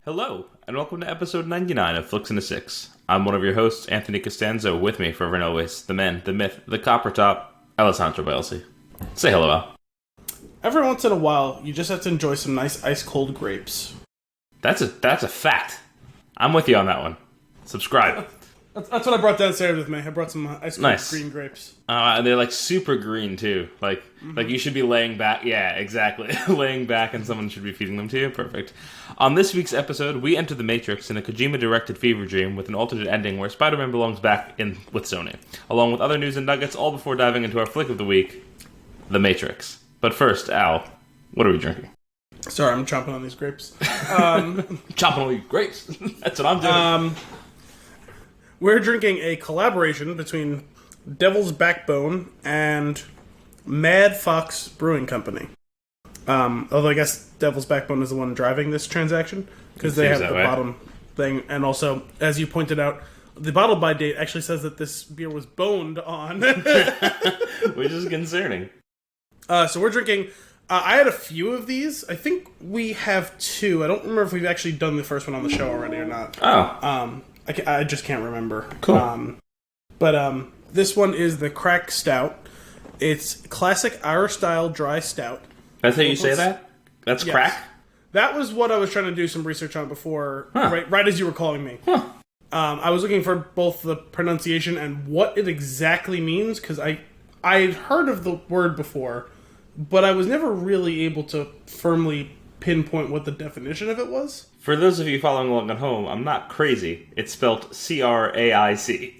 Hello, and welcome to episode 99 of Flix and a 6. I'm one of your hosts, Anthony Costanzo, with me forever and always, the man, the myth, the copper top, Alessandro Belsi. Say hello, Al. Every once in a while, you just have to enjoy some nice ice-cold grapes. That's a fact. I'm with you on that one. Subscribe. That's what I brought downstairs with me. I brought some ice-cold green grapes. And they're like super green too. Like you should be laying back. Yeah, exactly. Laying back and someone should be feeding them to you. Perfect. On this week's episode, we enter the Matrix in a Kojima-directed fever dream with an alternate ending where Spider-Man belongs back in with Sony, along with other news and nuggets, all before diving into our flick of the week, The Matrix. But first, Al, what are we drinking? Sorry, I'm chomping on these grapes. Chomping on these grapes. That's what I'm doing. We're drinking a collaboration between Devil's Backbone and Mad Fox Brewing Company. Although I guess Devil's Backbone is the one driving this transaction, because they have the bottom thing. And also, as you pointed out, the bottle by date actually says that this beer was boned on. Which is concerning. So we're drinking... I had a few of these. I think we have two. I don't remember if we've actually done the first one on the show already or not. Oh. I just can't remember. Cool. But this one is the Craic Stout. It's classic Irish-style dry stout. That's how you say that? That's yes. Craic? That was what I was trying to do some research on before, right as you were calling me. Huh. I was looking for both the pronunciation and what it exactly means, because I had heard of the word before, but I was never really able to firmly pinpoint what the definition of it was. For those of you following along at home, I'm not crazy. It's spelled C-R-A-I-C.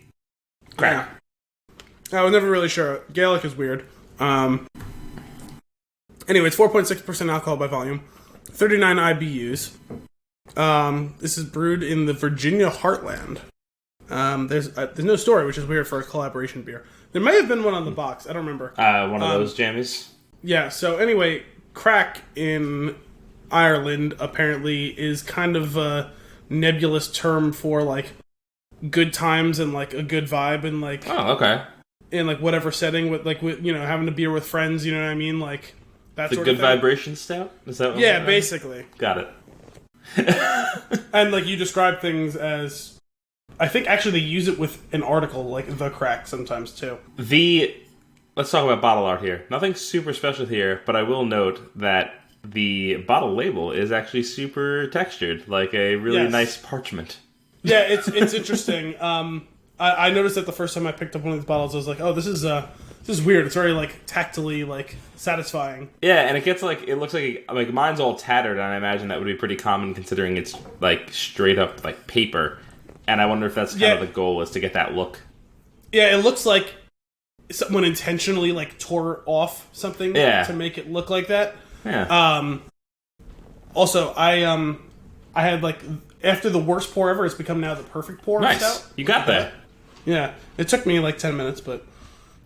Craic. Yeah. I was never really sure. Gaelic is weird. Anyway, it's 4.6% alcohol by volume, 39 IBUs. This is brewed in the Virginia heartland. There's no story, which is weird for a collaboration beer. There may have been one on the box. I don't remember. One of those jammies? Yeah, so anyway, Craic in Ireland apparently is kind of a nebulous term for, like, good times and, like, a good vibe and, like... Oh, okay. In, like, whatever setting, with having a beer with friends, you know what I mean? Like, that the sort of thing. good vibration stout? Is that what Yeah, basically. Got it. And, like, you describe things as... I think, actually, they use it with an article, like, the Craic sometimes, too. Let's talk about bottle art here. Nothing super special here, but I will note that the bottle label is actually super textured, like a really nice parchment. Yeah, it's interesting. I noticed that the first time I picked up one of these bottles, I was like, "Oh, this is weird. It's very like tactily like satisfying." Yeah, and it looks like mine's all tattered, and I imagine that would be pretty common considering it's like straight up like paper. And I wonder if that's kind of the goal, is to get that look. Yeah, it looks like someone intentionally like tore off something to make it look like that. Yeah. Also, I had like, after the worst pour ever, it's become now the perfect pour. Nice. Stout. You got that. Yeah. It took me like 10 minutes, but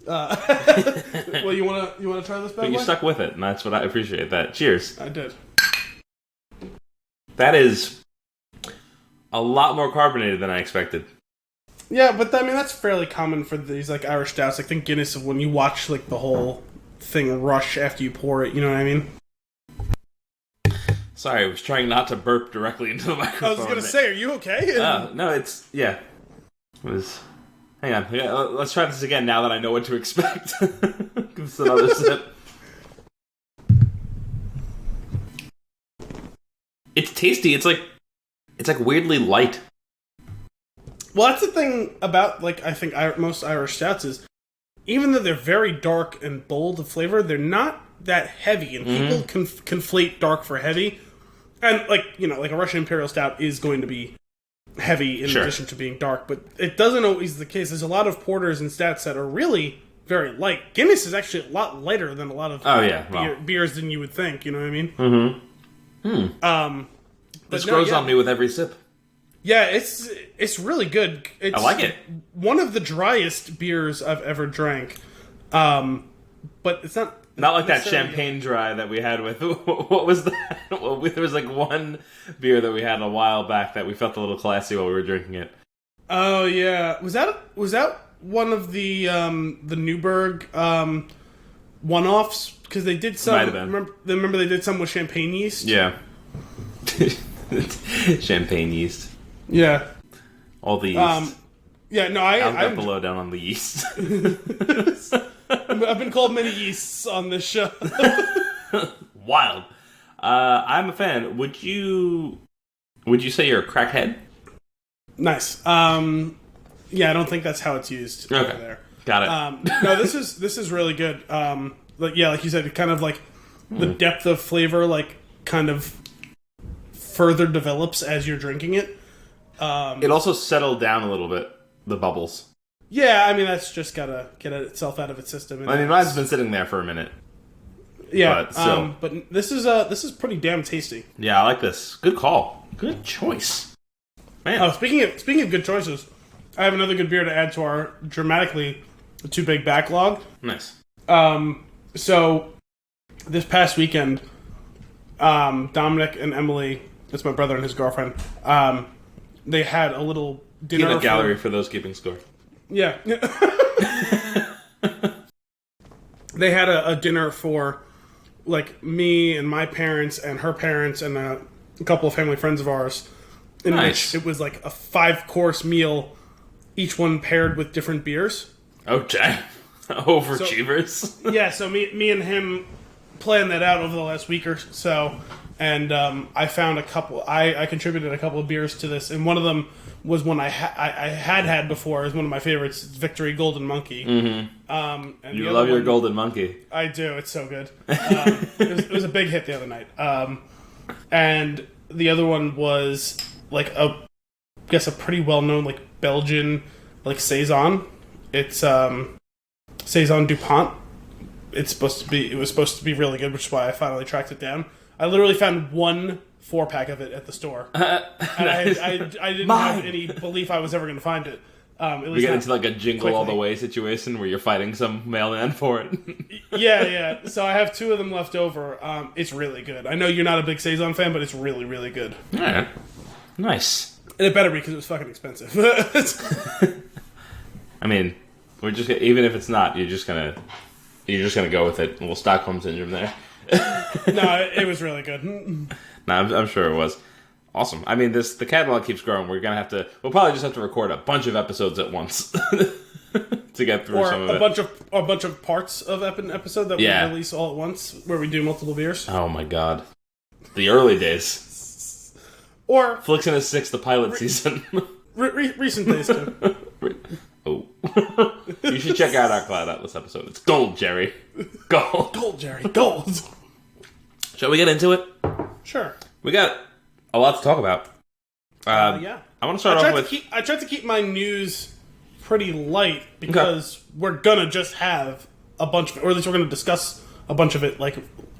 well, you wanna try this bad But you stuck with it, and that's what I appreciate. That. Cheers. I did. That is a lot more carbonated than I expected. Yeah, but I mean that's fairly common for these like Irish stouts. I think Guinness, when you watch like the whole thing rush after you pour it, you know what I mean? Sorry, I was trying not to burp directly into the microphone. I was gonna say, are you okay? No, it's It was. Hang on, let's try this again now that I know what to expect. Give us another sip. It's tasty. It's like weirdly light. Well, that's the thing about, like, I think most Irish stouts is, even though they're very dark and bold of flavor, they're not that heavy, and people conflate dark for heavy. And, like, like a Russian Imperial Stout is going to be heavy in addition to being dark, but it doesn't always the case. There's a lot of porters and stouts that are really very light. Guinness is actually a lot lighter than a lot of beers than you would think, you know what I mean? Mm-hmm. This grows on me with every sip. Yeah, it's really good. I like it. One of the driest beers I've ever drank. But it's not like that champagne dry that we had with... What was that? Well, there was like one beer that we had a while back that we felt a little classy while we were drinking it. Oh, yeah. Was that one of the Newberg one-offs? Because they did some... Might have been. Remember they did some with champagne yeast? Yeah. Champagne yeast. Yeah. All the yeast. Yeah, no, I've got I'm the lowdown on the yeast. I've been called many yeasts on this show. Wild. I'm a fan. Would you say you're a crackhead? Nice. Yeah, I don't think that's how it's used over there. Got it. No, this is really good. Like you said, it kind of like the depth of flavor, like kind of further develops as you're drinking it. It also settled down a little bit. The bubbles. Yeah, I mean that's just gotta get itself out of its system. I mean, mine's been sitting there for a minute. Yeah, but still. but this is pretty damn tasty. Yeah, I like this. Good call. Good choice. Man. Oh, speaking of good choices, I have another good beer to add to our dramatically too big backlog. Nice. So this past weekend, Dominic and Emily, that's my brother and his girlfriend, they had a little dinner. Peanut gallery for those keeping score. Yeah. They had a dinner for like me and my parents and her parents and a couple of family friends of ours. In which it was like a 5-course meal, each one paired with different beers. Okay. Overachievers. So, yeah, so me and him planned that out over the last week or so, and I found a couple. I contributed a couple of beers to this, and one of them was one I had before. It was one of my favorites. It's Victory Golden Monkey. Mm-hmm. And you love your Golden Monkey. I do. It's so good. It was a big hit the other night. And the other one was like a pretty well known like Belgian like saison. It's saison Dupont. It was supposed to be really good, which is why I finally tracked it down. I literally found one 4-pack of it at the store. And I didn't have any belief I was ever going to find it. We get into like a jingle all the way situation where you're fighting some mailman for it. Yeah. So I have 2 of them left over. It's really good. I know you're not a big saison fan, but it's really, really good. Yeah. Nice. And it better be because it was fucking expensive. I mean, we're just even if it's not, you're just gonna go with it. A little Stockholm syndrome there. No, it was really good. No, I'm sure it was. Awesome. I mean, the catalog keeps growing. We'll probably just have to record a bunch of episodes at once to get through some of it. A bunch of parts of an episode that we release all at once, where we do multiple beers. Oh my god, the early days. Or Flix in his 6th, the pilot season. Recent days too. Oh, you should check out our Cloud Atlas episode. It's gold, Jerry. Gold, Jerry. Gold. Shall we get into it? Sure. We got a lot to talk about. Yeah. I want to start off with... I tried to keep my news pretty light because we're gonna just have a bunch of, or at least we're gonna discuss a bunch of it like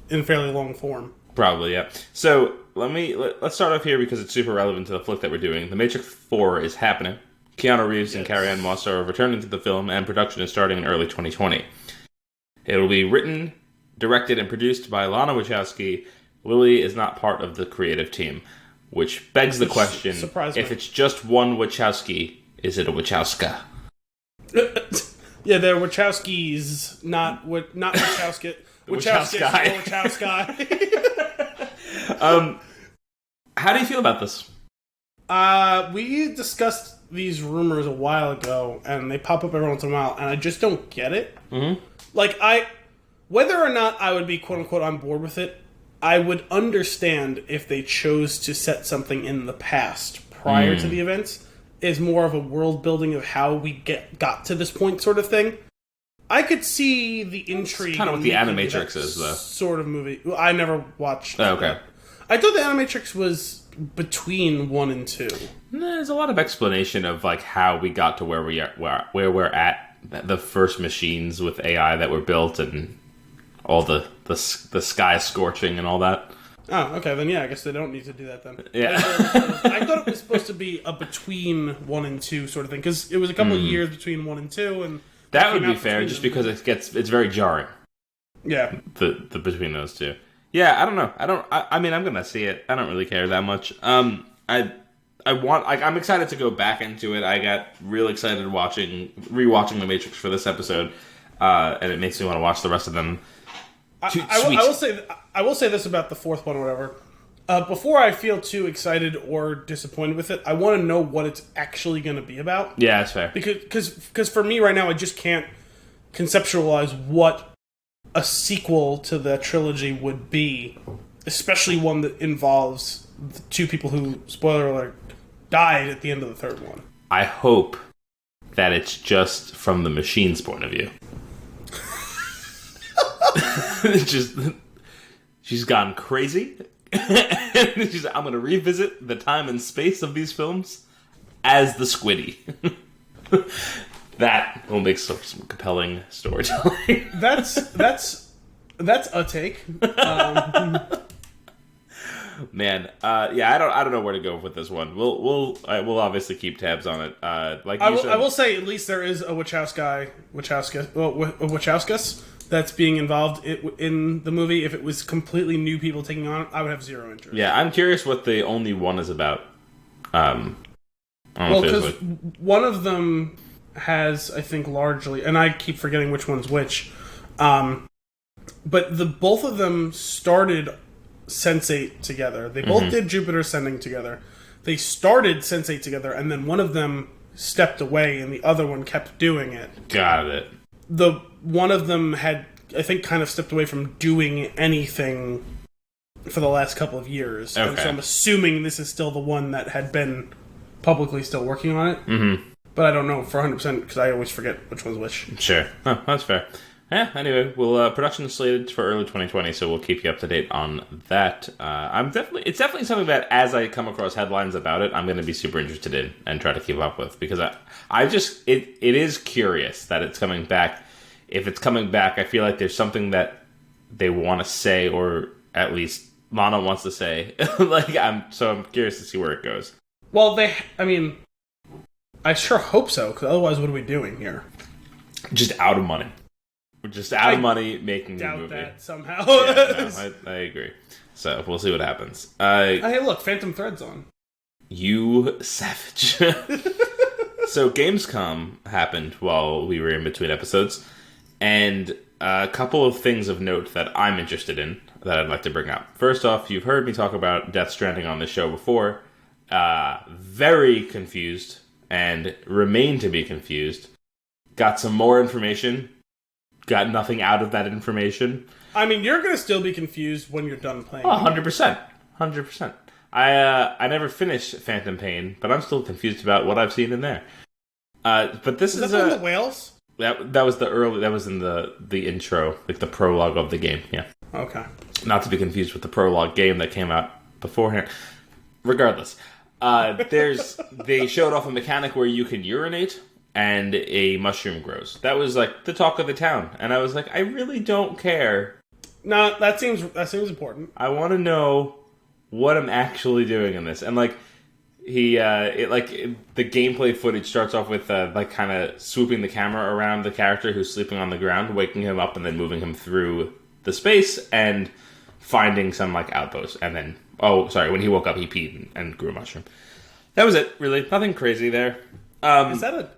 in fairly long form. Probably, yeah. So let's start off here because it's super relevant to the flick that we're doing. The Matrix 4 is happening. Keanu Reeves and Carrie-Anne Moss are returning to the film, and production is starting in early 2020. It will be written, directed, and produced by Lana Wachowski. Lily is not part of the creative team, which begs the question, if it's just one Wachowski, is it a Wachowska? Yeah, they're Wachowskis, not Wachowski. Wachowski. How do you feel about this? We discussed these rumors a while ago, and they pop up every once in a while, and I just don't get it. Mm-hmm. Like, whether or not I would be quote-unquote on board with it, I would understand if they chose to set something in the past prior to the events, is more of a world building of how we got to this point sort of thing. I could see the intrigue. That's kind of what the Animatrix is, though. Sort of movie. Well, I never watched okay. that. I thought the Animatrix was between 1 and 2. There's a lot of explanation of like how we got to where we're at, the first machines with AI that were built, and all the sky scorching and all that. Oh, okay, then yeah, I guess they don't need to do that then. Yeah. I thought it was supposed to be a between 1 and 2 sort of thing, because it was a couple of years between 1 and 2, and that would be fair, just because it's very jarring. Yeah. The between those two. Yeah, I don't know. I mean, I'm gonna see it. I don't really care that much. I'm excited to go back into it. I got real excited rewatching The Matrix for this episode, and it makes me want to watch the rest of them. I will say this about the fourth one or whatever. Before I feel too excited or disappointed with it, I want to know what it's actually going to be about. Yeah, that's fair. Because for me right now, I just can't conceptualize what a sequel to the trilogy would be, especially one that involves the two people who, spoiler alert, died at the end of the third one. I hope that it's just from the machine's point of view. She's gone crazy. She's like, I'm going to revisit the time and space of these films as the Squiddy. That will make some compelling storytelling. That's a take. Man, yeah, I don't know where to go with this one. We'll obviously keep tabs on it. Like you said, I will say at least there is a Wachowskis that's being involved in the movie. If it was completely new people taking on it, I would have zero interest. Yeah, I'm curious what the only one is about. Because one of them has, I think, largely, and I keep forgetting which one's which, but both of them started Sense8 together. They both did Jupiter Ascending together. They started Sense8 together, and then one of them stepped away, and the other one kept doing it. Got it. One of them had, I think, kind of stepped away from doing anything for the last couple of years. Okay. And so I'm assuming this is still the one that had been publicly still working on it. Mm-hmm. But I don't know for 100% because I always forget which one's which. Sure. Oh, that's fair. Yeah, anyway, production is slated for early 2020, so we'll keep you up to date on that. It's definitely something that, as I come across headlines about it, I'm going to be super interested in and try to keep up with, because it is curious that it's coming back. If it's coming back, I feel like there's something that they want to say, or at least Lana wants to say. I'm curious to see where it goes. Well, I sure hope so, because otherwise what are we doing here? Just out of money. We're just out of money making the movie. Doubt that somehow. Yeah, I agree. So we'll see what happens. Hey, look, Phantom Thread's on. You savage. So Gamescom happened while we were in between episodes, and a couple of things of note that I'm interested in that I'd like to bring up. First off, you've heard me talk about Death Stranding on this show before. Very confused and remain to be confused. Got some more information. Got nothing out of that information. I mean, you're going to still be confused when you're done playing. 100%. 100%. I never finished Phantom Pain, but I'm still confused about what I've seen in there. But this is that the whales? That was in the intro, like the prologue of the game, yeah. Okay. Not to be confused with the prologue game that came out beforehand. Regardless, they showed off a mechanic where you can urinate and a mushroom grows. That was like the talk of the town, and I was like, I really don't care. No, that seems important. I want to know what I'm actually doing in this, and the gameplay footage starts off with kind of swooping the camera around the character who's sleeping on the ground, waking him up, and then moving him through the space and finding some outpost, and then when he woke up, he peed and grew a mushroom. That was it, really. Nothing crazy there. Is that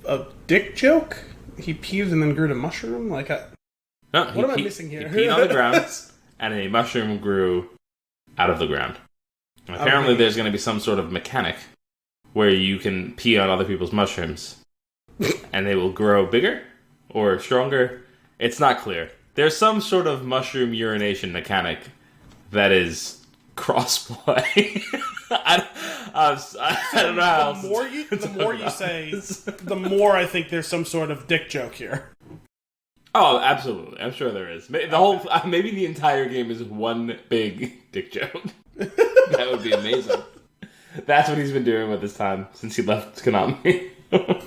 a dick joke? He peed and then grew a mushroom? What am I missing here? He peed on the ground, and a mushroom grew out of the ground. And apparently, there's going to be some sort of mechanic where you can pee on other people's mushrooms, and they will grow bigger or stronger. It's not clear. There's some sort of mushroom urination mechanic that is crossplay. I don't know how else. The more you say, the more I think there's some sort of dick joke here. Oh, absolutely. I'm sure there is. Maybe the entire game is one big dick joke. That would be amazing. That's what he's been doing with his time since he left Konami. Oh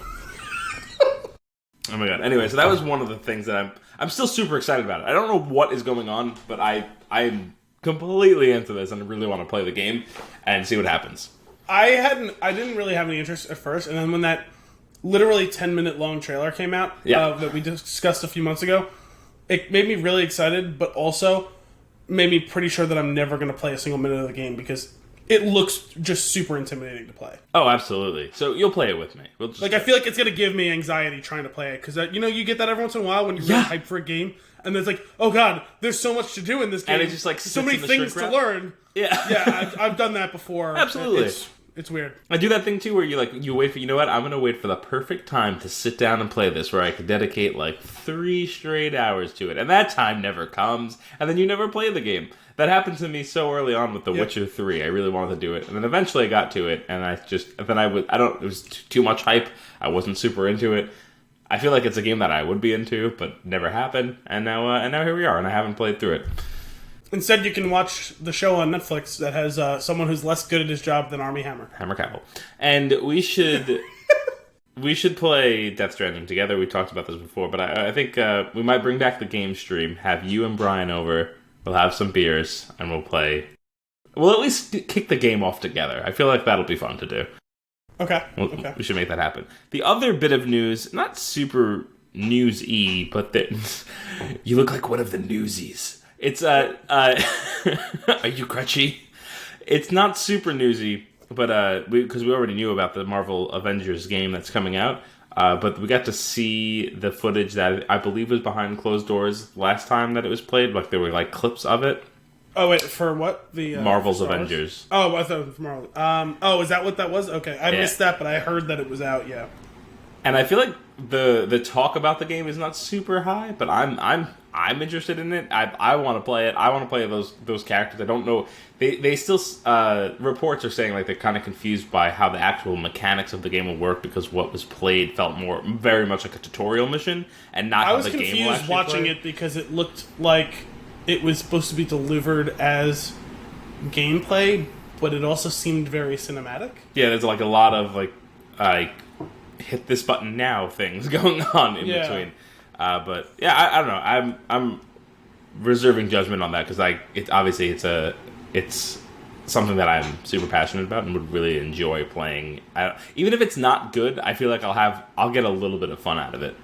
my god. Anyway, so that was one of the things that I'm still super excited about. I don't know what is going on, but I'm completely into this and really want to play the game and see what happens. I didn't really have any interest at first, and then when that literally 10-minute long trailer came out that we discussed a few months ago, it made me really excited, but also made me pretty sure that I'm never going to play a single minute of the game because it looks just super intimidating to play. Oh, absolutely. So you'll play it with me. I feel like it's going to give me anxiety trying to play it because you get that every once in a while when you're really hyped for a game and it's like, oh god, there's so much to do in this game. And it just, like, so sits many in the things shrink to wrap. learn. Yeah. Yeah, I've done that before. Absolutely. It's weird. I do that thing too where you wait for, you know what, I'm going to wait for the perfect time to sit down and play this, where I could dedicate like 3 straight hours to it. And that time never comes, and then you never play the game. That happened to me so early on with The Witcher 3. I really wanted to do it. And then eventually I got to it, and it was too much hype. I wasn't super into it. I feel like it's a game that I would be into, but never happened. And now here we are, and I haven't played through it. Instead, you can watch the show on Netflix that has someone who's less good at his job than Armie Hammer. Hammer Cavill. And we should play Death Stranding together. We talked about this before, but I think we might bring back the game stream, have you and Brian over, we'll have some beers, and we'll play. We'll at least kick the game off together. I feel like that'll be fun to do. Okay. We should make that happen. The other bit of news, not super news-y, but you look like one of the newsies. It's, are you crutchy? It's not super newsy, but, because we already knew about the Marvel Avengers game that's coming out, but we got to see the footage that I believe was behind closed doors last time that it was played. Like, there were, like, clips of it. Oh, wait, for what? The Marvel's Avengers. Oh, I thought it was for Marvel. Is that what that was? Okay, I missed that, but I heard that it was out, yeah. And I feel like the talk about the game is not super high, but I'm interested in it. I want to play it. I want to play those characters. I don't know. They still reports are saying like they're kind of confused by how the actual mechanics of the game will work, because what was played felt very much like a tutorial mission and not how the game will actually play. I was confused watching it because it looked like it was supposed to be delivered as gameplay, but it also seemed very cinematic. Yeah, there's like a lot of like hit this button now things going on in between. But yeah, I don't know. I'm reserving judgment on that because it's something that I'm super passionate about and would really enjoy playing. Even if it's not good, I feel like I'll get a little bit of fun out of it.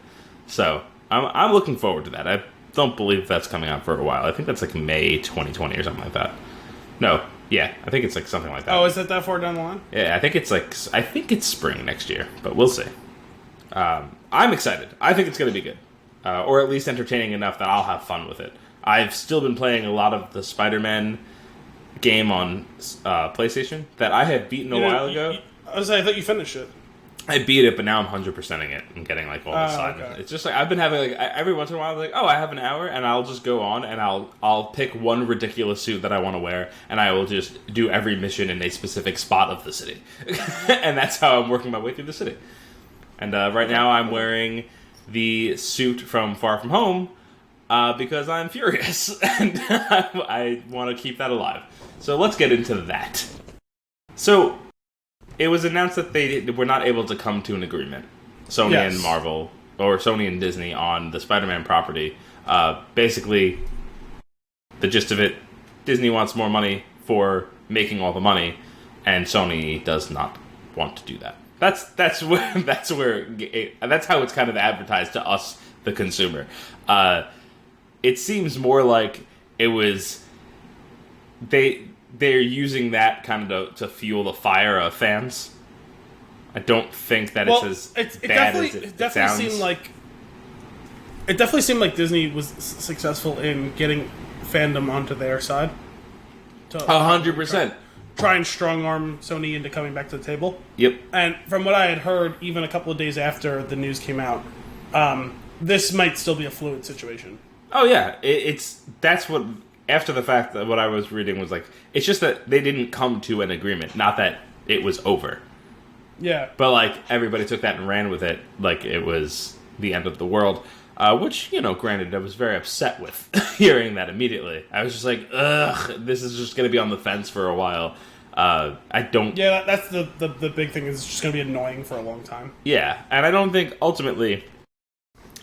So I'm looking forward to that. I don't believe that's coming out for a while. I think that's like May 2020 or something like that. No, yeah, I think it's like something like that. Oh, is that far down the line? Yeah, I think it's spring next year, but we'll see. I'm excited. I think it's going to be good. Or at least entertaining enough that I'll have fun with it. I've still been playing a lot of the Spider-Man game on PlayStation that I had beaten a while ago. I thought you finished it. I beat it, but now I'm 100%ing it and getting like all the side. Okay. It's just like I've been having like every once in a while, I'm like, oh, I have an hour, and I'll just go on and I'll pick one ridiculous suit that I want to wear, and I will just do every mission in a specific spot of the city, and that's how I'm working my way through the city. And right now I'm wearing the suit from Far From Home because I'm furious and I want to keep that alive. So let's get into that. So it was announced that they were not able to come to an agreement, Sony and Marvel, or Sony and Disney, on the Spider-Man property. Basically, the gist of it, Disney wants more money for making all the money, and Sony does not want to do that. That's how it's kind of advertised to us, the consumer. It seems more like it was they're using that kind of to fuel the fire of fans. I don't think that it's as bad as it sounds. It definitely seemed like Disney was successful in getting fandom onto their side. 100%. Try and strong-arm Sony into coming back to the table. Yep. And from what I had heard, even a couple of days after the news came out, this might still be a fluid situation. Oh, yeah. That's what... After the fact, that what I was reading was like, it's just that they didn't come to an agreement, not that it was over. Yeah. But, like, everybody took that and ran with it like it was the end of the world. Which, granted, I was very upset with hearing that immediately. I was just like, ugh, this is just going to be on the fence for a while. I don't... Yeah, that's the big thing, is it's just going to be annoying for a long time. Yeah, and I don't think, ultimately,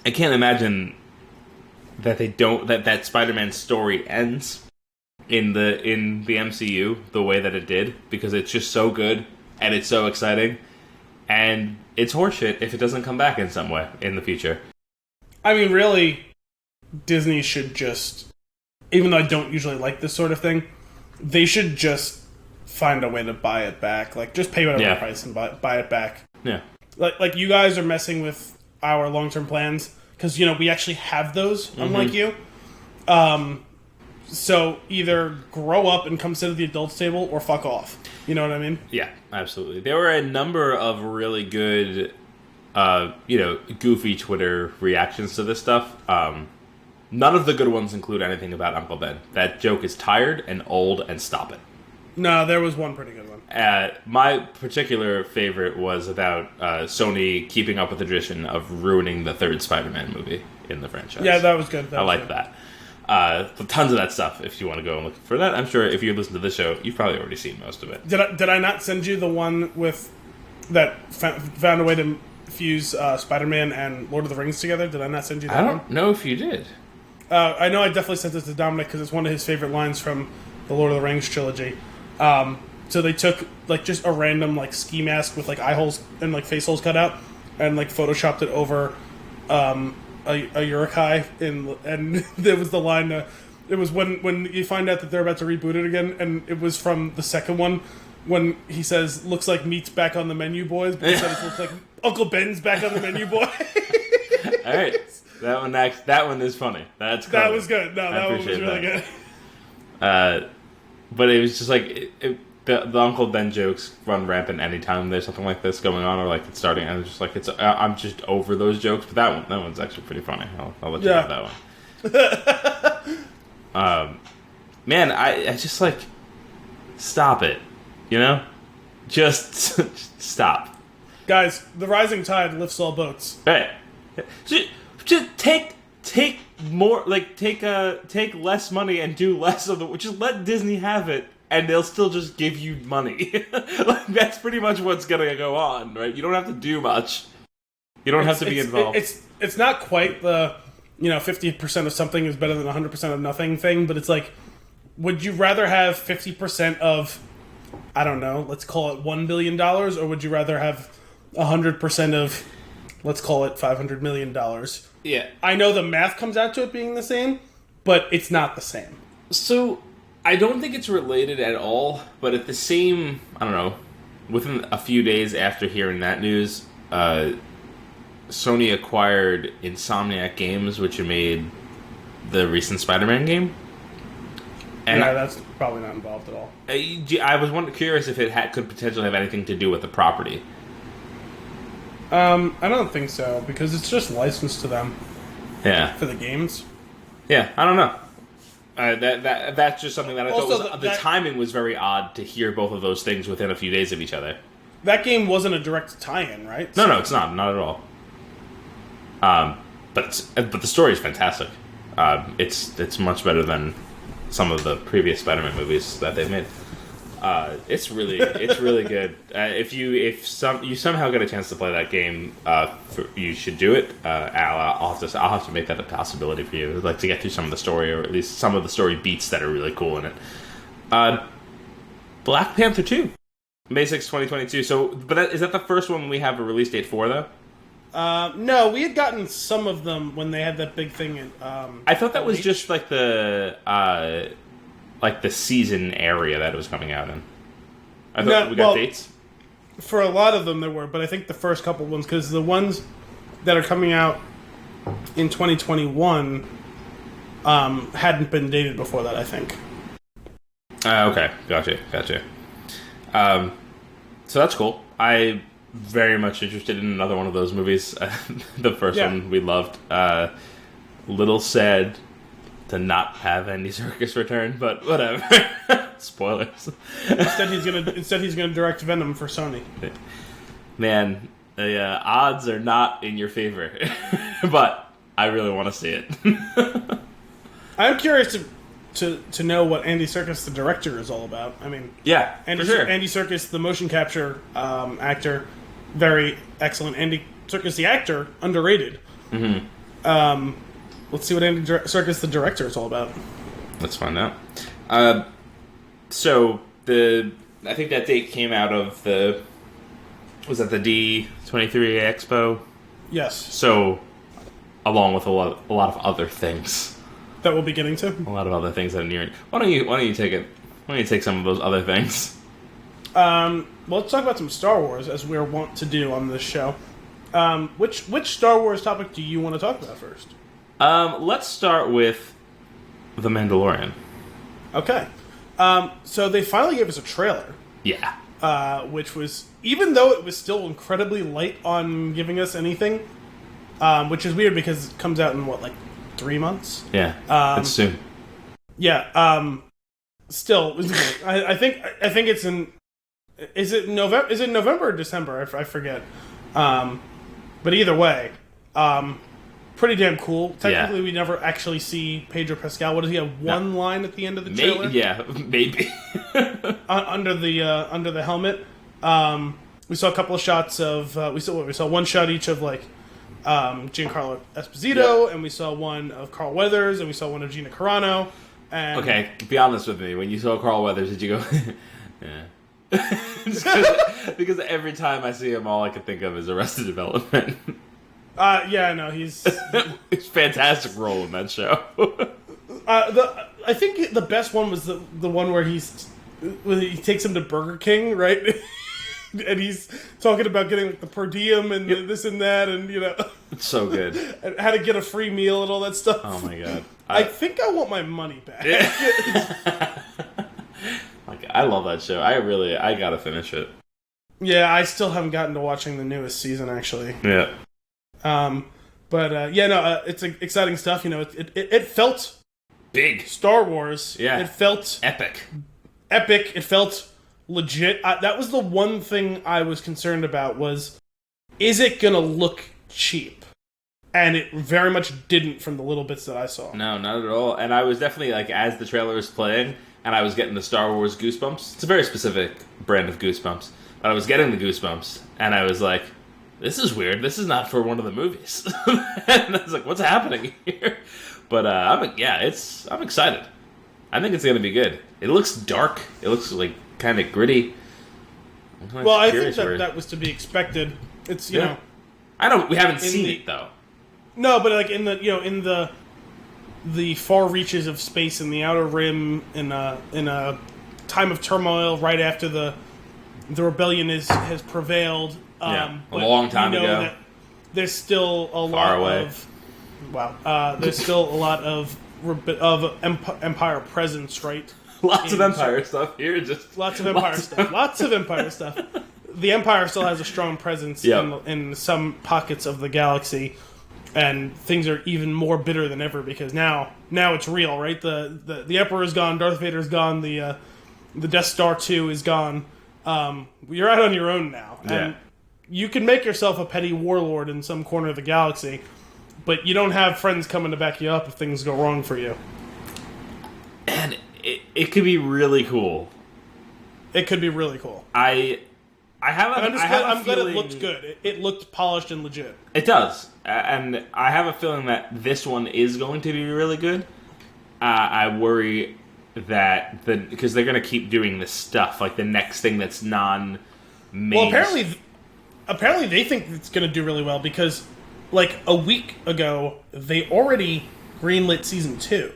I can't imagine that that Spider-Man story ends in the MCU the way that it did, because it's just so good, and it's so exciting, and it's horseshit if it doesn't come back in some way in the future. I mean, really, Disney should just, even though I don't usually like this sort of thing, they should just find a way to buy it back. Like, just pay whatever price and buy it back. Yeah. Like you guys are messing with our long-term plans, because, we actually have those, unlike you. So either grow up and come sit at the adults table, or fuck off. You know what I mean? Yeah, absolutely. There were a number of really good, goofy Twitter reactions to this stuff. None of the good ones include anything about Uncle Ben. That joke is tired and old, and stop it. No, there was one pretty good one. My particular favorite was about Sony keeping up with the tradition of ruining the third Spider-Man movie in the franchise. Yeah, that was good. I like that. Tons of that stuff. If you want to go and look for that, I'm sure if you listen to this show, you've probably already seen most of it. Did I not send you the one with that found a way to fuse Spider-Man and Lord of the Rings together? Did I not send you that one? I don't know if you did. I know I definitely sent it to Dominic because it's one of his favorite lines from the Lord of the Rings trilogy. So they took like just a random like ski mask with like eye holes and like face holes cut out, and like photoshopped it over a Uruk-hai, and there was the line. It was when you find out that they're about to reboot it again, and it was from the second one when he says, "Looks like meat's back on the menu, boys." But he said it looks like Uncle Ben's back on the menu, boy. All right, that one is funny. That's clever. That was good. No, that one was really good. But it was just like the Uncle Ben jokes run rampant anytime there's something like this going on, or like it's starting, and it's just like I'm just over those jokes. But that one's actually pretty funny. I'll let you have that one. Man, I just like stop it. You know, just stop. Guys, the rising tide lifts all boats. Hey, just take more, like take less money and do less of the. Just let Disney have it, and they'll still just give you money. Like that's pretty much what's gonna go on, right? You don't have to do much. You don't have to be involved. It's not quite the 50% of something is better than 100% of nothing thing, but it's like, would you rather have 50% of, I don't know, let's call it $1 billion, or would you rather have 100% of, let's call it $500 million? Yeah. I know the math comes out to it being the same, but it's not the same. So, I don't think it's related at all, but at the same, I don't know, within a few days after hearing that news, Sony acquired Insomniac Games, which made the recent Spider-Man game. And yeah, that's probably not involved at all. I was curious if it could potentially have anything to do with the property. I don't think so, because it's just licensed to them. Yeah. For the games. Yeah, I don't know. That's just something that I also thought the timing was very odd to hear both of those things within a few days of each other. That game wasn't a direct tie-in, right? No, it's not at all. But the story is fantastic. It's much better than some of the previous Spider-Man movies that they've made. It's really good. If you somehow get a chance to play that game, you should do it. I'll have to make that a possibility for you. I'd like to get through some of the story, or at least some of the story beats that are really cool in it. Black Panther 2, May 6, 2022. So, is that the first one we have a release date for, though? No, we had gotten some of them when they had that big thing in, I thought that was just like the season area that it was coming out in. I thought we got dates. For a lot of them there were, but I think the first couple ones, because the ones that are coming out in 2021 hadn't been dated before that, I think. Okay, gotcha. So that's cool. I'm very much interested in another one of those movies. The first one we loved. Little sad to not have Andy Serkis return, but whatever. Spoilers. Instead he's gonna direct Venom for Sony. Man, the odds are not in your favor, but I really want to see it. I'm curious to know what Andy Serkis, the director, is all about. I mean, yeah, Andy, for sure. Andy Serkis, the motion capture actor, very excellent. Andy Serkis, the actor, underrated. Mm-hmm. Let's see what Andy Serkis, the director, is all about. Let's find out. So I think that date came out of was that the D23 Expo? Yes. So, along with a lot of other things that we'll be getting to. A lot of other things that are near. Why don't you take it? Why don't you take some of those other things? Well, let's talk about some Star Wars, as we're wont to do on this show. Which Star Wars topic do you want to talk about first? Let's start with The Mandalorian. Okay. So they finally gave us a trailer. Yeah. Which was, even though it was still incredibly light on giving us anything, which is weird because it comes out in, 3 months? Yeah. It's soon. Yeah. Still, it was good. I think it's in... Is it November or December? I forget. But either way, pretty damn cool. Technically, we never actually see Pedro Pascal. What does he have? One line at the end of the trailer? Maybe. Under the helmet. We saw a couple of shots of we saw one shot each of Giancarlo Esposito, and we saw one of Carl Weathers, and we saw one of Gina Carano. And okay, be honest with me. When you saw Carl Weathers, did you go? Yeah. Because every time I see him, all I can think of is Arrested Development. Yeah, no, he's it's a fantastic role in that show. I think the best one was the one where he takes him to Burger King, right? And he's talking about getting the per diem and this and that, and it's so good. And how to get a free meal and all that stuff. Oh my god! I think I want my money back. Yeah. I love that show. I gotta finish it. Yeah, I still haven't gotten to watching the newest season actually. Yeah. It's exciting stuff. It felt big. Star Wars. Yeah. It felt epic. It felt legit. That was the one thing I was concerned about was, is it gonna look cheap? And it very much didn't from the little bits that I saw. No, not at all. And I was definitely, as the trailer was playing, and I was getting the Star Wars goosebumps. It's a very specific brand of goosebumps. But I was getting the goosebumps, and I was like, this is weird. This is not for one of the movies. And I was like, what's happening here? But I'm excited. I think it's going to be good. It looks dark. It looks kind of gritty. Well, I think that was to be expected. It's, we haven't seen it though. No, but in the far reaches of space in the Outer Rim, in a time of turmoil right after the rebellion has prevailed. A long time ago. That there's still a lot of there's still a lot of Empire presence, right? Lots of Empire stuff here. Just lots of Empire stuff. Lots of Empire stuff. The Empire still has a strong presence in some pockets of the galaxy. And things are even more bitter than ever because now it's real, right? The Emperor's gone, Darth Vader's gone, the Death Star 2 is gone. You're out on your own now. And you can make yourself a petty warlord in some corner of the galaxy, but you don't have friends coming to back you up if things go wrong for you. And it could be really cool. It could be really cool. I'm glad it looked good. It looked polished and legit. It does. And I have a feeling that this one is going to be really good. I worry that because they're going to keep doing this stuff, the next thing that's non-main. Well, apparently they think it's going to do really well because, a week ago, they already greenlit season 2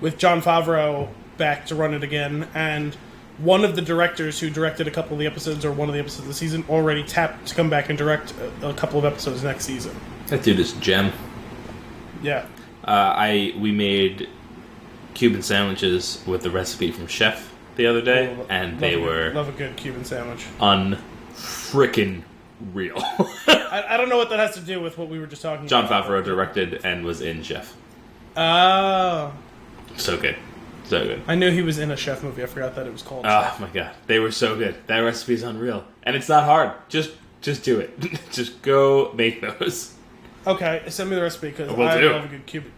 with Jon Favreau back to run it again, and one of the directors who directed a couple of the episodes, or one of the episodes of the season, already tapped to come back and direct a couple of episodes next season. That dude is a gem. Yeah. We made Cuban sandwiches with the recipe from Chef the other day, and they were... Love a good Cuban sandwich. Unfrickin' real. I don't know what that has to do with what we were just talking Jon about. Jon Favreau directed and was in Chef. Oh. So good. So good. I knew he was in a Chef movie. I forgot that it was called Chef. Oh my god. They were so good. That recipe's unreal. And it's not hard. Just do it. Just go make those. Okay, send me the recipe because I love a good Cuban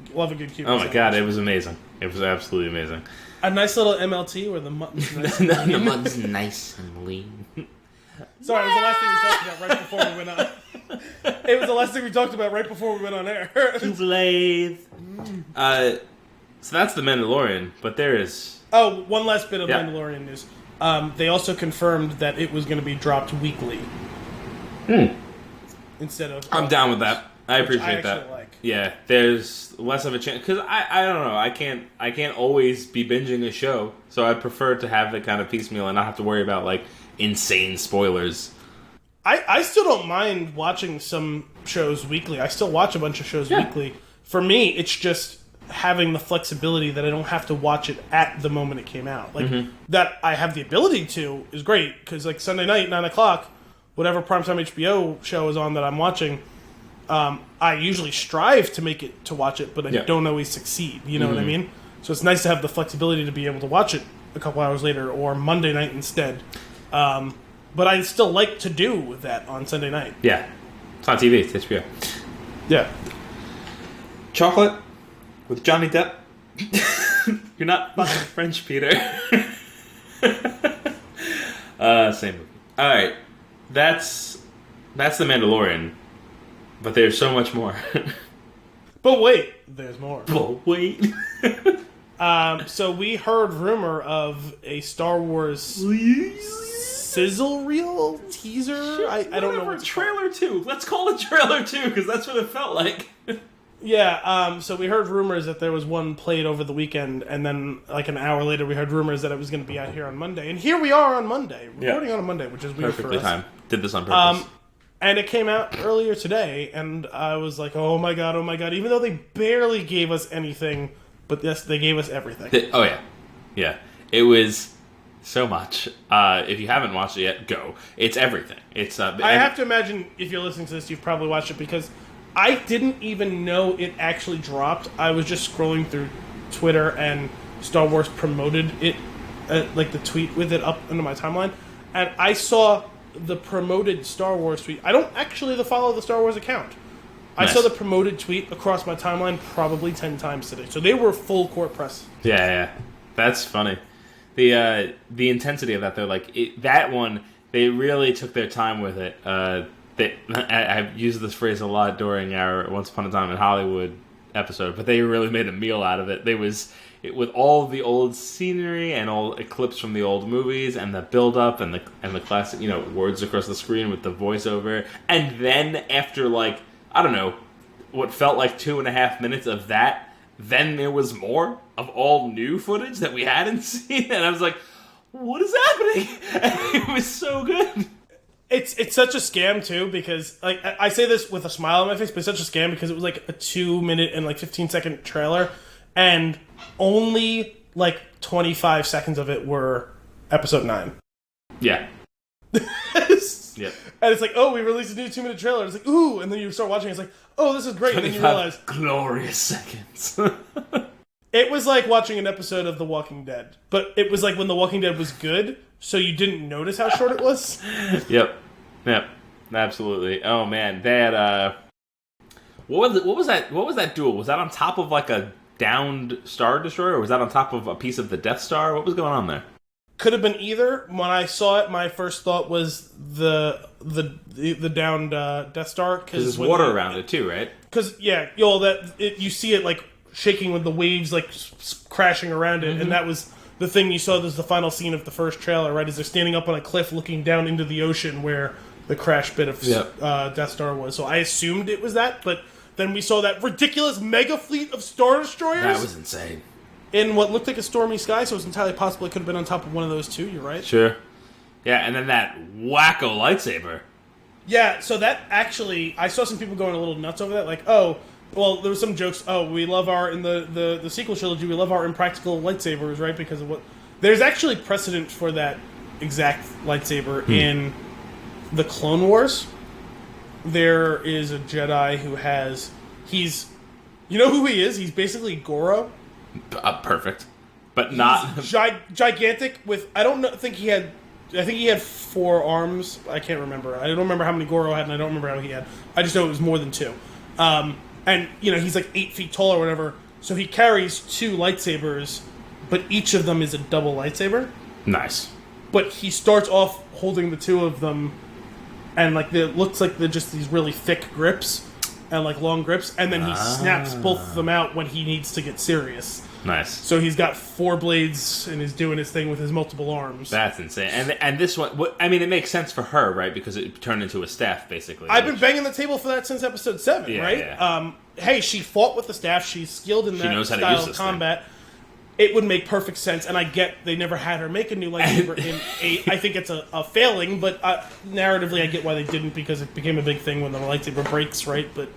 Oh my god, it was amazing. It was absolutely amazing. A nice little MLT where the mutton's nice and lean. The mutton's nice and lean. Sorry, it was the last thing we talked about right before we went on. It was the last thing we talked about right before we went on air. Lathe. So that's The Mandalorian, but there is... Oh, one last bit of Mandalorian news. They also confirmed that it was going to be dropped weekly. Instead of... I'm down with that. I appreciate that. Yeah, there's less of a chance... Because I don't know, I can't always be binging a show, so I prefer to have it kind of piecemeal and not have to worry about, insane spoilers. I still don't mind watching some shows weekly. I still watch a bunch of shows weekly. For me, it's just... having the flexibility that I don't have to watch it at the moment it came out. Like, that I have the ability to is great, because, like, Sunday night, 9 o'clock, whatever primetime HBO show is on that I'm watching, I usually strive to make it to watch it, but I don't always succeed. You know what I mean? So it's nice to have the flexibility to be able to watch it a couple hours later or Monday night instead. But I still like to do that on Sunday night. Yeah. It's on TV. It's HBO. Yeah. Chocolate with Johnny Depp. You're not fucking French, Peter. Same movie. Alright. That's The Mandalorian. But there's so much more. But wait, there's more. But wait. So we heard rumor of a Star Wars sizzle reel teaser. I don't know what trailer 2. Let's call it trailer 2 because that's what it felt like. Yeah. So we heard rumors that there was one played over the weekend, and then like an hour later we heard rumors that it was going to be out here on Monday, and here we are on Monday, recording on a Monday, which is weird Perfectly for us. timed. Did this on purpose. And it came out earlier today, and I was like, oh my god, even though they barely gave us anything, but yes, they gave us everything. Oh yeah. Yeah. It was so much. If you haven't watched it yet, go. It's everything. It's I have to imagine if you're listening to this, you've probably watched it, because I didn't even know it actually dropped. I was just scrolling through Twitter, and Star Wars promoted it, like the tweet with it up into my timeline, and I saw the promoted Star Wars tweet. I don't actually follow the Star Wars account. Nice. I saw the promoted tweet across my timeline probably 10 times today. So they were full court press. Yeah. That's funny. The intensity of that, though, like that one, they really took their time with it. I've used this phrase a lot during our Once Upon a Time in Hollywood episode, but they really made a meal out of it. With all the old scenery and all clips from the old movies and the build-up and the classic, words across the screen with the voiceover. And then after, like, I don't know, what felt like 2.5 minutes of that, then there was more of all new footage that we hadn't seen. And I was like, what is happening? It was so good. It's such a scam, too, because, like, I say this with a smile on my face, but it's such a scam because it was, like, a 2-minute and, like, 15-second trailer, and only, like, 25 seconds of it were Episode 9. Yeah. Yep. And it's like, oh, we released a new 2-minute trailer. It's like, ooh, and then you start watching, it's like, oh, this is great, and then you realize... glorious seconds. It was like watching an episode of The Walking Dead, but it was like when The Walking Dead was good, so you didn't notice how short it was. Yep, absolutely. Oh man, they had what was that duel? Was that on top of like a downed Star Destroyer, or was that on top of a piece of the Death Star? What was going on there? Could have been either. When I saw it, my first thought was the downed Death Star, because there's water around it too, right? Because you see it like shaking with the waves like crashing around it, and that was the thing you saw. This was the final scene of the first trailer, right? As they're standing up on a cliff looking down into the ocean where the crash bit of Death Star was. So I assumed it was that, but then we saw that ridiculous mega fleet of Star Destroyers. That was insane. In what looked like a stormy sky, so it's entirely possible it could have been on top of one of those too. You're right. Sure. Yeah, and then that wacko lightsaber. Yeah, so that actually, I saw some people going a little nuts over that, like, oh, well, there was some jokes, oh, we love in the sequel trilogy, we love our impractical lightsabers, right, because of what... There's actually precedent for that exact lightsaber in the Clone Wars. There is a Jedi who he's... You know who he is? He's basically Goro. Perfect. But not... gigantic with... I think he had 4 arms. I can't remember. I don't remember how many Goro had, and I don't remember how he had. I just know it was more than 2. And, he's like 8 feet tall or whatever. So he carries 2 lightsabers, but each of them is a double lightsaber. Nice. But he starts off holding the 2 of them, and like it looks like they're just these really thick grips, and like long grips, and then he snaps both of them out when he needs to get serious. Nice. So he's got 4 blades and is doing his thing with his multiple arms. That's insane. And this one, it makes sense for her, right? Because it turned into a staff, basically. I've been banging the table for that since episode 7, right? Yeah. Hey, she fought with the staff. She's skilled in that style of combat. It would make perfect sense, and I get they never had her make a new lightsaber in 8. I think it's a failing, but narratively I get why they didn't, because it became a big thing when the lightsaber breaks, right? But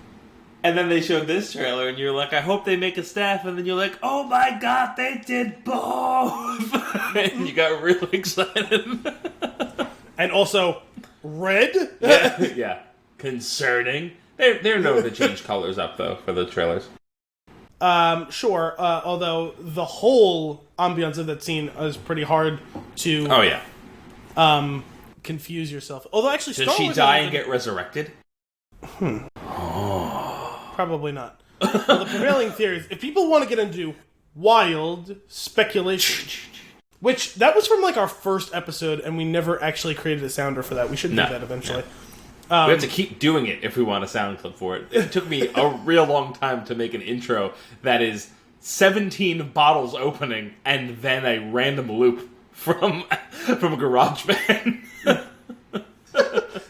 And then they showed this trailer, and you're like, I hope they make a staff. And then you're like, oh my god, they did both! And you got really excited. And also, red? Yeah. Concerning. They're known to change colors up, though, for the trailers. Sure. Although the whole ambiance of that scene is pretty hard to... Oh, yeah. Confuse yourself. Although, actually, Does she die and get resurrected? Probably not. Well, the prevailing theory is, if people want to get into wild speculation, which, that was from, like, our first episode, and we never actually created a sounder for that. We should do that eventually. We have to keep doing it if we want a sound clip for it. It took me a real long time to make an intro that is 17 bottles opening and then a random loop from GarageBand.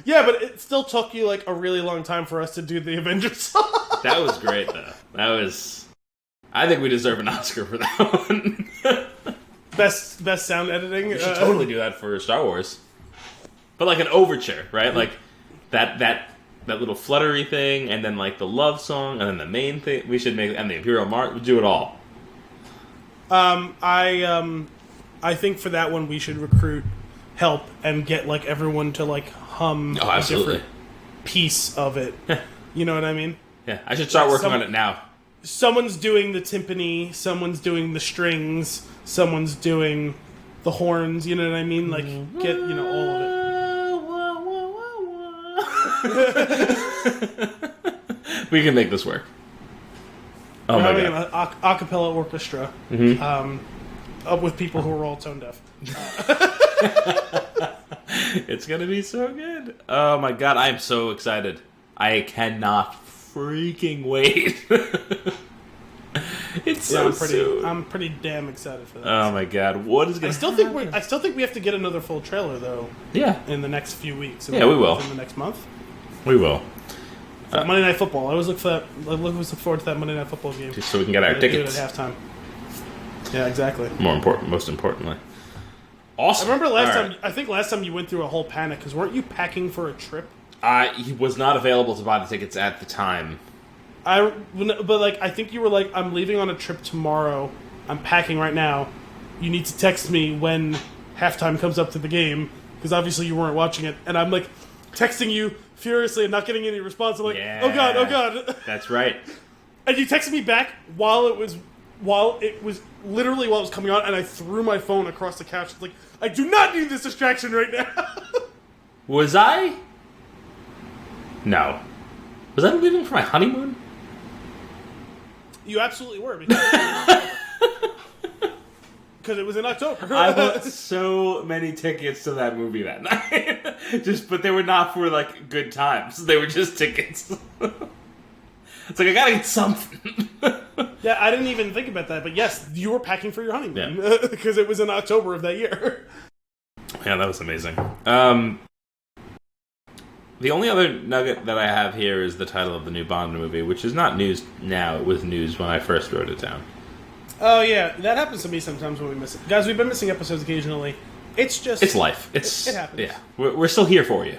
Yeah, but it still took you, like, a really long time for us to do the Avengers song. That was great, though. I think we deserve an Oscar for that one. Best sound editing. We should totally do that for Star Wars. But like an overture, right? Like that little fluttery thing, and then like the love song, and then the main thing. We should make, and the Imperial March. We'll do it all. I think for that one we should recruit help and get like everyone to like hum a different piece of it. You know what I mean? Yeah, I should start working on it now. Someone's doing the timpani, someone's doing the strings, someone's doing the horns, you know what I mean? Like, get, you know, all of it. We can make this work. Oh my god. An a cappella orchestra with people who are all tone deaf. It's gonna be so good. Oh my god, I am so excited. I cannot freaking wait. It's so soon. I'm pretty damn excited for that. Oh my god, what is gonna happen? I still think we have to get another full trailer though. Yeah. In the next few weeks. Yeah, we will. In the next month. We will. Monday Night Football. I always look for that. I always look forward to that Monday Night Football game. Just so we can get our tickets. Do it at halftime. Yeah, exactly. Most importantly. Awesome. I remember last time you went through a whole panic because weren't you packing for a trip? He was not available to buy the tickets at the time. I think you were like, I'm leaving on a trip tomorrow. I'm packing right now. You need to text me when halftime comes up to the game because obviously you weren't watching it. And I'm like texting you furiously and not getting any response. I'm like, oh god. That's right. And you texted me back while it was coming on, and I threw my phone across the couch. It's like, I do not need this distraction right now. Was I? No. Was I leaving for my honeymoon? You absolutely were, because it was in October. I bought so many tickets to that movie that night. But they were not for like good times. They were just tickets. It's like, I gotta get something. Yeah, I didn't even think about that, but yes, you were packing for your honeymoon because it was in October of that year. Yeah, that was amazing. The only other nugget that I have here is the title of the new Bond movie, which is not news now. It was news when I first wrote it down. Oh, yeah. That happens to me sometimes when we miss it. Guys, we've been missing episodes occasionally. It's just... It's life. It happens. Yeah. We're still here for you.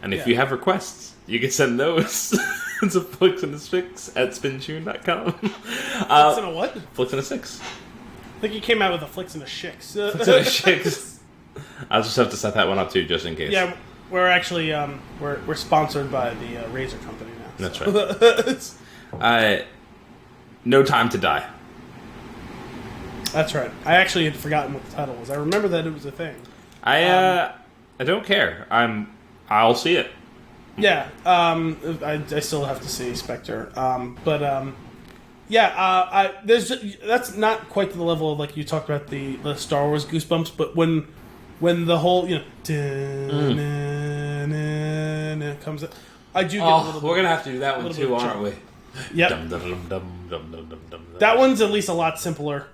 And if you have requests, you can send those to Flix and a Six at spintune.com. Flix and a what? Flix and a Six. I think you came out with a Flix and a Shix. Flix and a Shix. I'll just have to set that one up too, just in case. Yeah, we're actually we're sponsored by the Razor company now. That's right. No Time to Die. That's right. I actually had forgotten what the title was. I remember that it was a thing. I don't care. I'll see it. Yeah. I still have to see Spectre. That's not quite to the level of like you talked about the Star Wars goosebumps, but when the whole comes up, I do get a little bit. We're gonna have to do that one too, aren't we? Yep. That one's at least a lot simpler.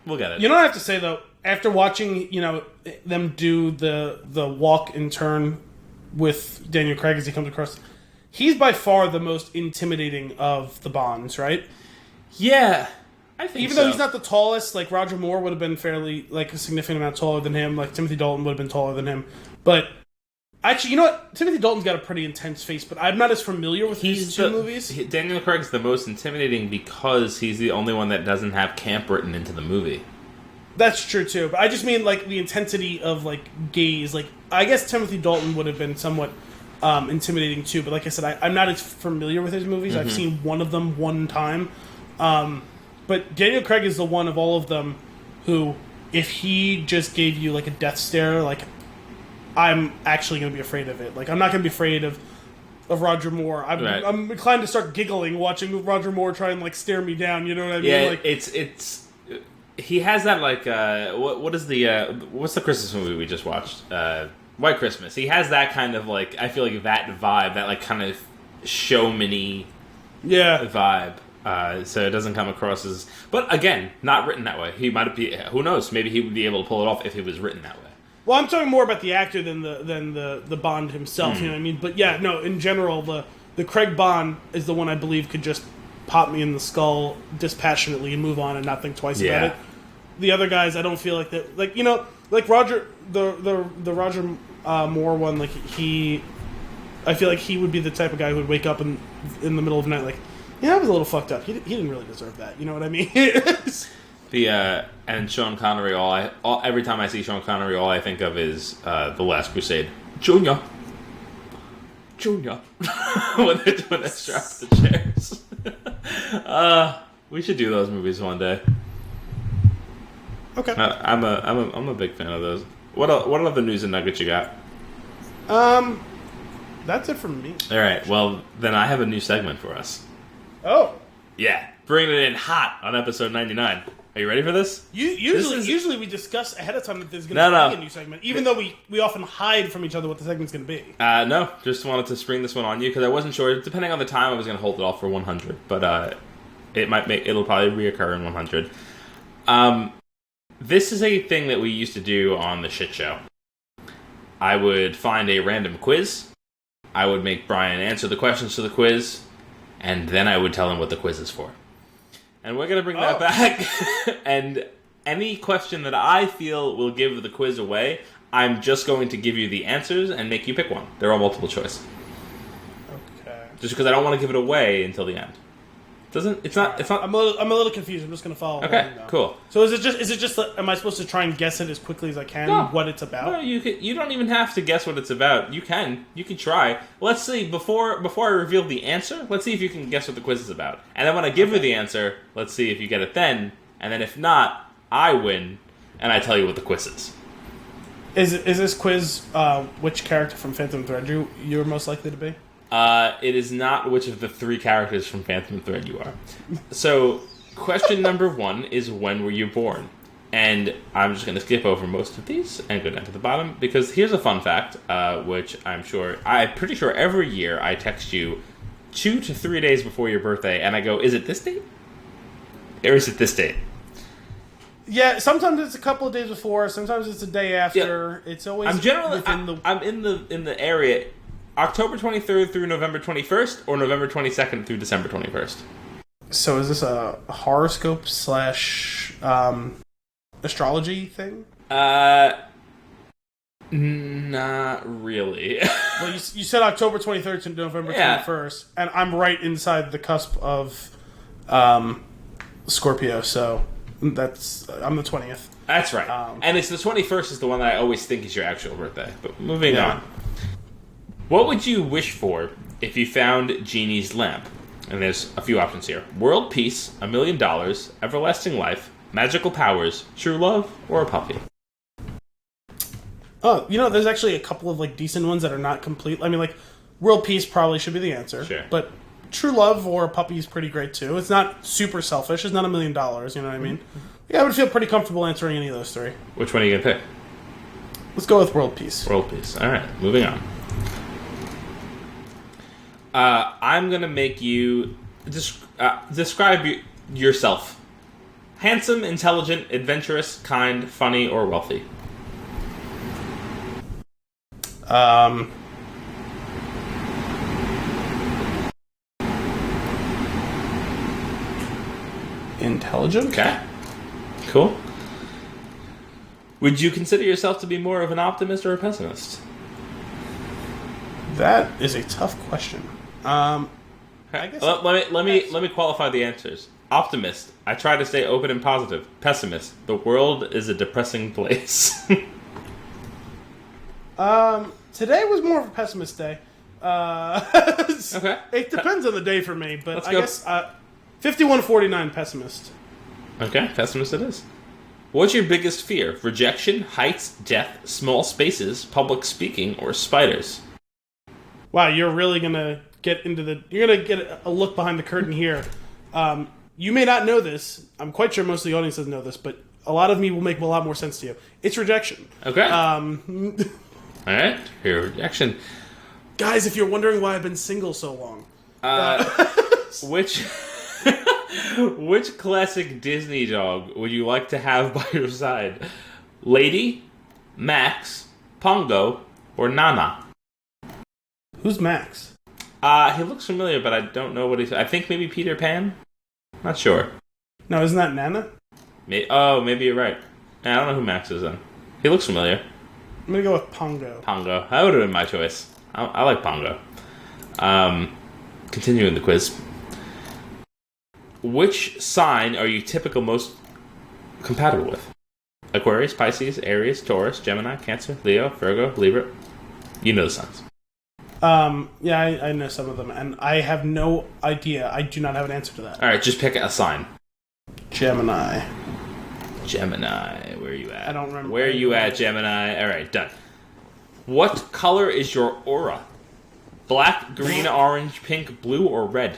We'll get it. You know what I have to say though, after watching them do the walk and turn with Daniel Craig as he comes across, he's by far the most intimidating of the Bonds, right? Yeah, I think even though he's not the tallest, like Roger Moore would have been fairly like a significant amount taller than him, like Timothy Dalton would have been taller than him, but Actually, you know what? Timothy Dalton's got a pretty intense face, but I'm not as familiar with these two movies. Daniel Craig's the most intimidating because he's the only one that doesn't have camp written into the movie. That's true, too. But I just mean, like, the intensity of, like, gaze. Like, I guess Timothy Dalton would have been somewhat intimidating, too. But like I said, I'm not as familiar with his movies. I've seen one of them one time. But Daniel Craig is the one of all of them who, if he just gave you, like, a death stare, like, I'm actually going to be afraid of it. Like, I'm not going to be afraid of Roger Moore. I'm inclined to start giggling watching Roger Moore try and, like, stare me down. You know what I mean? Yeah, like, it's he has that, like, what's the Christmas movie we just watched? White Christmas. He has that kind of, like, I feel like that vibe, that, like, kind of showman-y vibe. So it doesn't come across as... But, again, not written that way. He might be... Who knows? Maybe he would be able to pull it off if it was written that way. Well, I'm talking more about the actor than the Bond himself, you know what I mean? But yeah, no, in general, the Craig Bond is the one I believe could just pop me in the skull dispassionately and move on and not think twice about it. The other guys, I don't feel like that. Like, you know, like Roger, the Roger Moore one, like I feel like he would be the type of guy who would wake up in the middle of the night like, yeah, that was a little fucked up. He didn't really deserve that. You know what I mean? And Sean Connery, every time I see Sean Connery, all I think of is The Last Crusade. Junior. when they're strapped to chairs. We should do those movies one day. Okay. I'm a big fan of those. What other news and nuggets you got? That's it from me. All right. Well, then I have a new segment for us. Oh. Yeah, bringing it in hot on episode 99. Are you ready for this? Usually we discuss ahead of time that there's going to be a new segment, even though we often hide from each other what the segment's going to be. No, just wanted to spring this one on you because I wasn't sure. Depending on the time, I was going to hold it off for 100, but it'll probably reoccur in 100. This is a thing that we used to do on the shit show. I would find a random quiz. I would make Brian answer the questions to the quiz, and then I would tell him what the quiz is for. And we're going to bring that back. And any question that I feel will give the quiz away, I'm just going to give you the answers and make you pick one. They're all multiple choice. Okay. Just because I don't want to give it away until the end. It's not. I'm a little confused. I'm just going to follow. Okay, cool. So is it just am I supposed to try and guess it as quickly as I can what it's about? No, you don't even have to guess what it's about. You can try. Let's see before I reveal the answer. Let's see if you can guess what the quiz is about. And then when I give you the answer, let's see if you get it then. And then if not, I win and I tell you what the quiz is. Is this quiz which character from Phantom Thread you're most likely to be? It is not which of the three characters from Phantom Thread you are. So, question number 1 is when were you born? And I'm just going to skip over most of these and go down to the bottom because here's a fun fact, which I'm pretty sure every year I text you 2 to 3 days before your birthday and I go, is it this date? Or is it this date? Yeah, sometimes it's a couple of days before, sometimes it's a day after. Yeah. It's always I'm in the area October 23rd through November 21st, or November 22nd through December 21st. So is this a horoscope / astrology thing? Not really. Well, you said October 23rd to November 21st, and I'm right inside the cusp of Scorpio, so I'm the 20th. That's right. And it's the 21st is the one that I always think is your actual birthday. But moving on. What would you wish for if you found Genie's lamp? And there's a few options here. World peace, $1 million, everlasting life, magical powers, true love, or a puppy. Oh, there's actually a couple of like decent ones that are not complete. I mean, like, world peace probably should be the answer. Sure. But true love or a puppy is pretty great too. It's not super selfish. It's not $1 million, you know what I mean? Yeah, I would feel pretty comfortable answering any of those three. Which one are you going to pick? Let's go with world peace. World peace. All right, moving on. I'm going to make you describe yourself. Handsome, intelligent, adventurous, kind, funny, or wealthy. Intelligent? Okay. Cool. Would you consider yourself to be more of an optimist or a pessimist? That is a tough question. I guess let me qualify the answers. Optimist. I try to stay open and positive. Pessimist. The world is a depressing place. Today was more of a pessimist day. Okay. It depends on the day for me, but Let's I go. guess 51-49 pessimist. Okay, pessimist it is. What's your biggest fear? Rejection, heights, death, small spaces, public speaking, or spiders? Wow, you're really gonna get into the. You're gonna get a look behind the curtain here. You may not know this. I'm quite sure most of the audience doesn't know this, but a lot of me will make a lot more sense to you. It's rejection. Okay. All right. Fear of rejection. Guys, if you're wondering why I've been single so long, Which classic Disney dog would you like to have by your side? Lady, Max, Pongo, or Nana? Who's Max? He looks familiar, but I don't know what he's. I think maybe Peter Pan. Not sure. No, isn't that Nana? Maybe you're right. I don't know who Max is then. He looks familiar. I'm gonna go with Pongo. Pongo. That would have been my choice. I like Pongo. Continuing the quiz. Which sign are you typical most compatible with? Aquarius, Pisces, Aries, Taurus, Gemini, Cancer, Leo, Virgo, Libra. You know the signs. Yeah, I know some of them, and I have no idea. I do not have an answer to that. All right, just pick a sign. Gemini. Gemini, where are you at? I don't remember. Where are you at, Gemini? All right, done. What color is your aura? Black, green, orange, pink, blue, or red?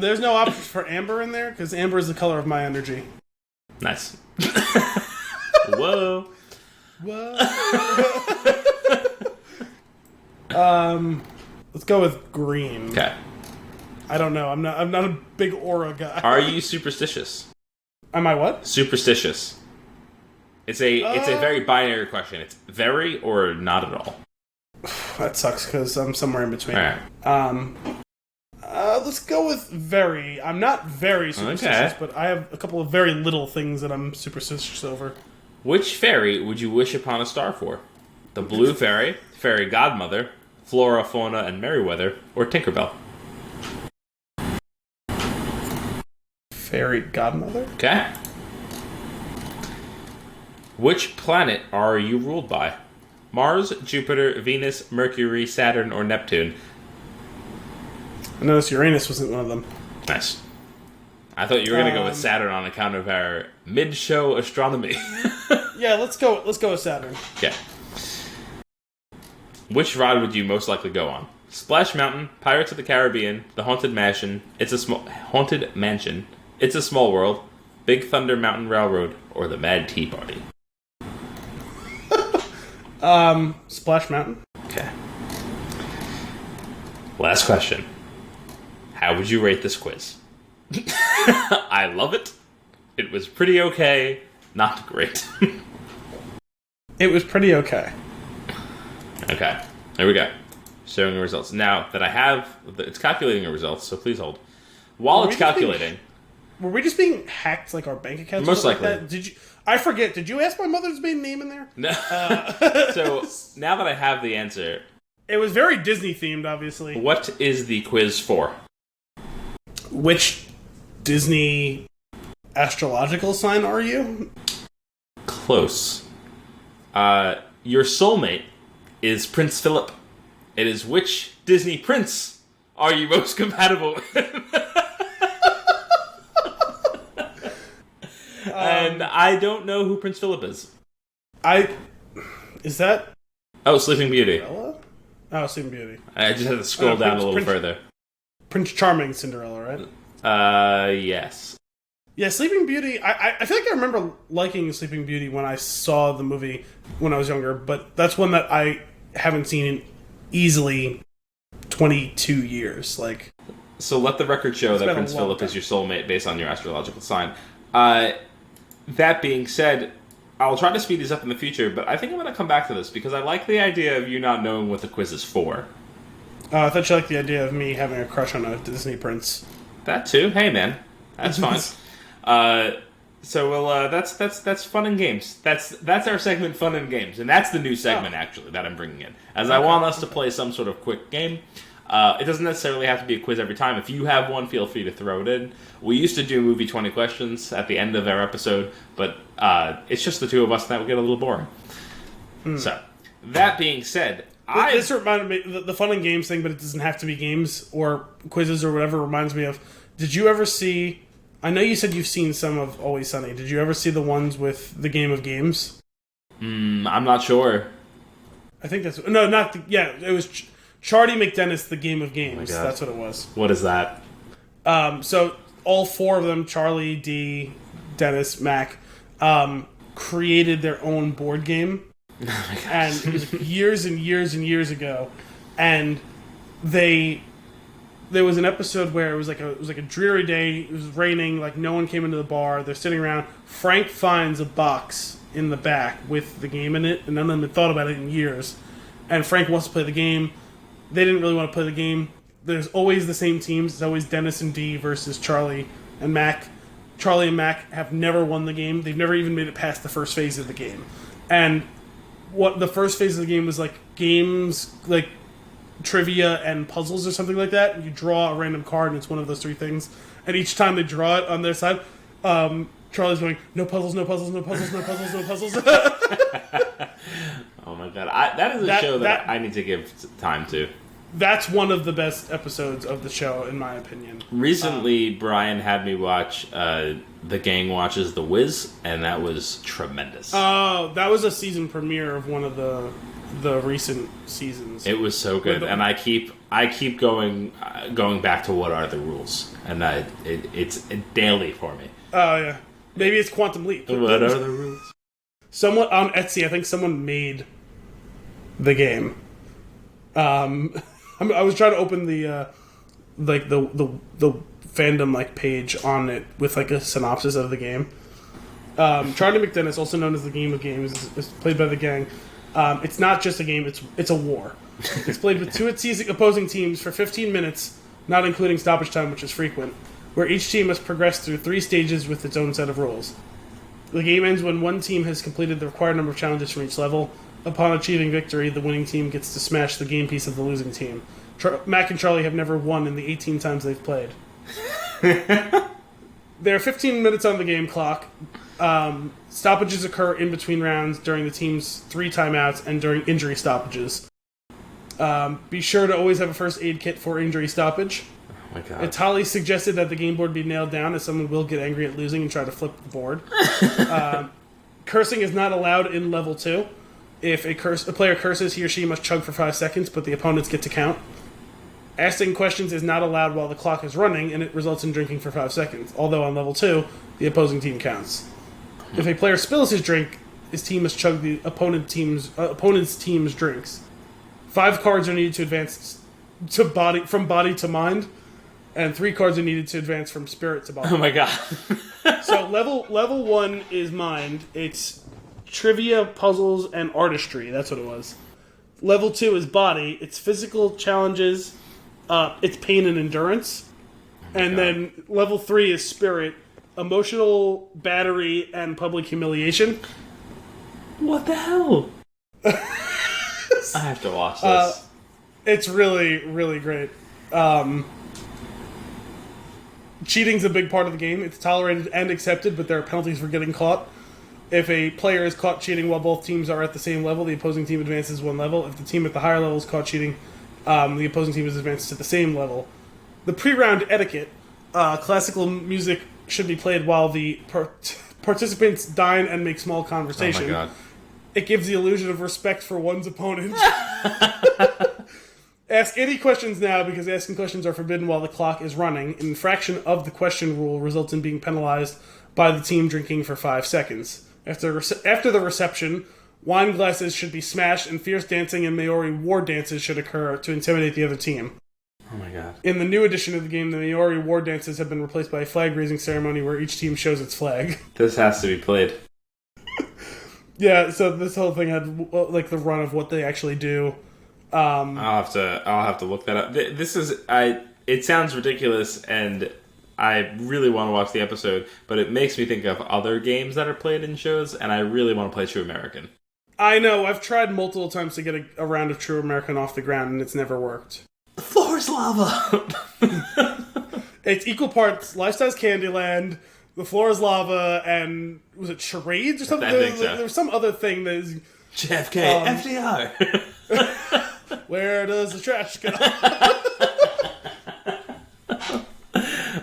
There's no options for amber in there, because amber is the color of my energy. Nice. Whoa. What? Let's go with green. Okay. I don't know. I'm not a big aura guy. Are you superstitious? Am I what? Superstitious. It's a very binary question. It's very or not at all. That sucks because I'm somewhere in between. All right. Let's go with very. I'm not very superstitious, but I have a couple of very little things that I'm superstitious over. Which fairy would you wish upon a star for? The Blue Fairy, Fairy Godmother, Flora, Fauna, and Merryweather, or Tinkerbell? Fairy Godmother? Okay. Which planet are you ruled by? Mars, Jupiter, Venus, Mercury, Saturn, or Neptune? I noticed Uranus wasn't one of them. Nice. I thought you were going to go with Saturn on account of our mid-show astronomy. Yeah, let's go with Saturn. Okay. Which ride would you most likely go on? Splash Mountain, Pirates of the Caribbean, The Haunted Mansion, It's a Small World, Big Thunder Mountain Railroad, or The Mad Tea Party? Splash Mountain. Okay. Last question. How would you rate this quiz? I love it. It was pretty okay. Not great. It was pretty okay. Okay. There we go. Showing the results. Now that I have... It's calculating the results, so please hold. While it's calculating... Were we just being hacked like our bank accounts? Most likely. Like that? Did you? I forget. Did you ask my mother's maiden name in there? No. So now that I have the answer... It was very Disney themed, obviously. What is the quiz for? Which Disney astrological sign are you? Close. Your soulmate is Prince Philip. It is which Disney prince are you most compatible with? And I don't know who Prince Philip is. Is that... Oh, Sleeping Beauty. Cinderella? Oh, Sleeping Beauty. I just had to scroll down a little further. Prince Charming Cinderella, right? Yes. Yeah, Sleeping Beauty, I feel like I remember liking Sleeping Beauty when I saw the movie when I was younger, but that's one that I haven't seen in easily 22 years. So let the record show that Prince Philip is your soulmate based on your astrological sign. That being said, I'll try to speed these up in the future, but I think I'm going to come back to this because I like the idea of you not knowing what the quiz is for. I thought you liked the idea of me having a crush on a Disney prince. That too? Hey, man. That's fine. So well, that's fun and games. That's our segment, fun and games, and that's the new segment actually that I'm bringing in, as I want us to play some sort of quick game. It doesn't necessarily have to be a quiz every time. If you have one, feel free to throw it in. We used to do movie 20 questions at the end of our episode, but it's just the two of us, and that would get a little boring. So, that being said, This reminded me, the fun and games thing, but it doesn't have to be games or quizzes or whatever, reminds me of, did you ever see, I know you said you've seen some of Always Sunny, did you ever see the ones with the game of games? I'm not sure. I think that's, no, not, it was Charlie McDennis, the game of games, that's what it was. What is that? So, all four of them, Charlie, D, Dennis, Mac, created their own board game. And it was years and years and years ago, and there was an episode where it was like a dreary day. It was raining, like no one came into the bar. They're sitting around. Frank finds a box in the back with the game in it, and none of them had thought about it in years. And Frank wants to play the game. They didn't really want to play the game. There's always the same teams. It's always Dennis and D versus Charlie and Mac. Charlie and Mac have never won the game. They've never even made it past the first phase of the game. And what the first phase of the game was like games, like trivia and puzzles or something like that. You draw a random card and it's one of those three things. And each time they draw it on their side, Charlie's going, no puzzles, no puzzles, no puzzles, no puzzles, no puzzles. Oh my god. That is a show that I need to give time to. That's one of the best episodes of the show, in my opinion. Recently, Brian had me watch The Gang Watches The Wiz, and that was tremendous. Oh, that was a season premiere of one of the recent seasons. It was so good, and I keep going back to what are the rules, and it's daily for me. Oh yeah, maybe it's Quantum Leap. What are the rules? Someone on Etsy, I think someone made the game. I was trying to open the fandom page on it with a synopsis of the game. Charlie McDennis, also known as the Game of Games, is played by the gang. It's not just a game; it's a war. It's played with two opposing teams for 15 minutes, not including stoppage time, which is frequent, where each team must progress through 3 stages with its own set of rules. The game ends when one team has completed the required number of challenges from each level. Upon achieving victory, the winning team gets to smash the game piece of the losing team. Mac and Charlie have never won in the 18 times they've played. There are 15 minutes on the game clock. Stoppages occur in between rounds during the team's 3 timeouts and during injury stoppages. Be sure to always have a first aid kit for injury stoppage. Oh my god. Itali suggested that the game board be nailed down, as someone will get angry at losing and try to flip the board. Cursing is not allowed in level 2. If a player curses, he or she must chug for 5 seconds, but the opponents get to count. Asking questions is not allowed while the clock is running, and it results in drinking for 5 seconds. Although on level 2, the opposing team counts. If a player spills his drink, his team must chug the opponent's team's drinks. 5 cards are needed to advance from body to mind, and 3 cards are needed to advance from spirit to body. Oh my god. So level 1 is mind. It's trivia, puzzles, and artistry. That's what it was. Level 2 is body. It's physical challenges. It's pain and endurance. And then level 3 is spirit. Emotional battery and public humiliation. What the hell? I have to watch this. It's really, really great. Cheating's a big part of the game. It's tolerated and accepted, but there are penalties for getting caught. If a player is caught cheating while both teams are at the same level, the opposing team advances 1 level. If the team at the higher level is caught cheating, the opposing team is advanced to the same level. The pre-round etiquette, classical music should be played while the participants dine and make small conversation. Oh my god. It gives the illusion of respect for one's opponent. Ask any questions now, because asking questions are forbidden while the clock is running. An infraction of the question rule results in being penalized by the team drinking for 5 seconds. After the reception, wine glasses should be smashed, and fierce dancing and Maori war dances should occur to intimidate the other team. Oh my god. In the new edition of the game, the Maori war dances have been replaced by a flag-raising ceremony where each team shows its flag. This has to be played. Yeah, so this whole thing had the run of what they actually do. I'll have to look that up. It sounds ridiculous, and I really want to watch the episode, but it makes me think of other games that are played in shows, and I really want to play True American. I know, I've tried multiple times to get a round of True American off the ground, and it's never worked. The floor is lava! It's equal parts Life-Size Candyland, The Floor is Lava, and was it Charades or something? I think so. There was some other thing that is... JFK, FDR! Where does the trash go?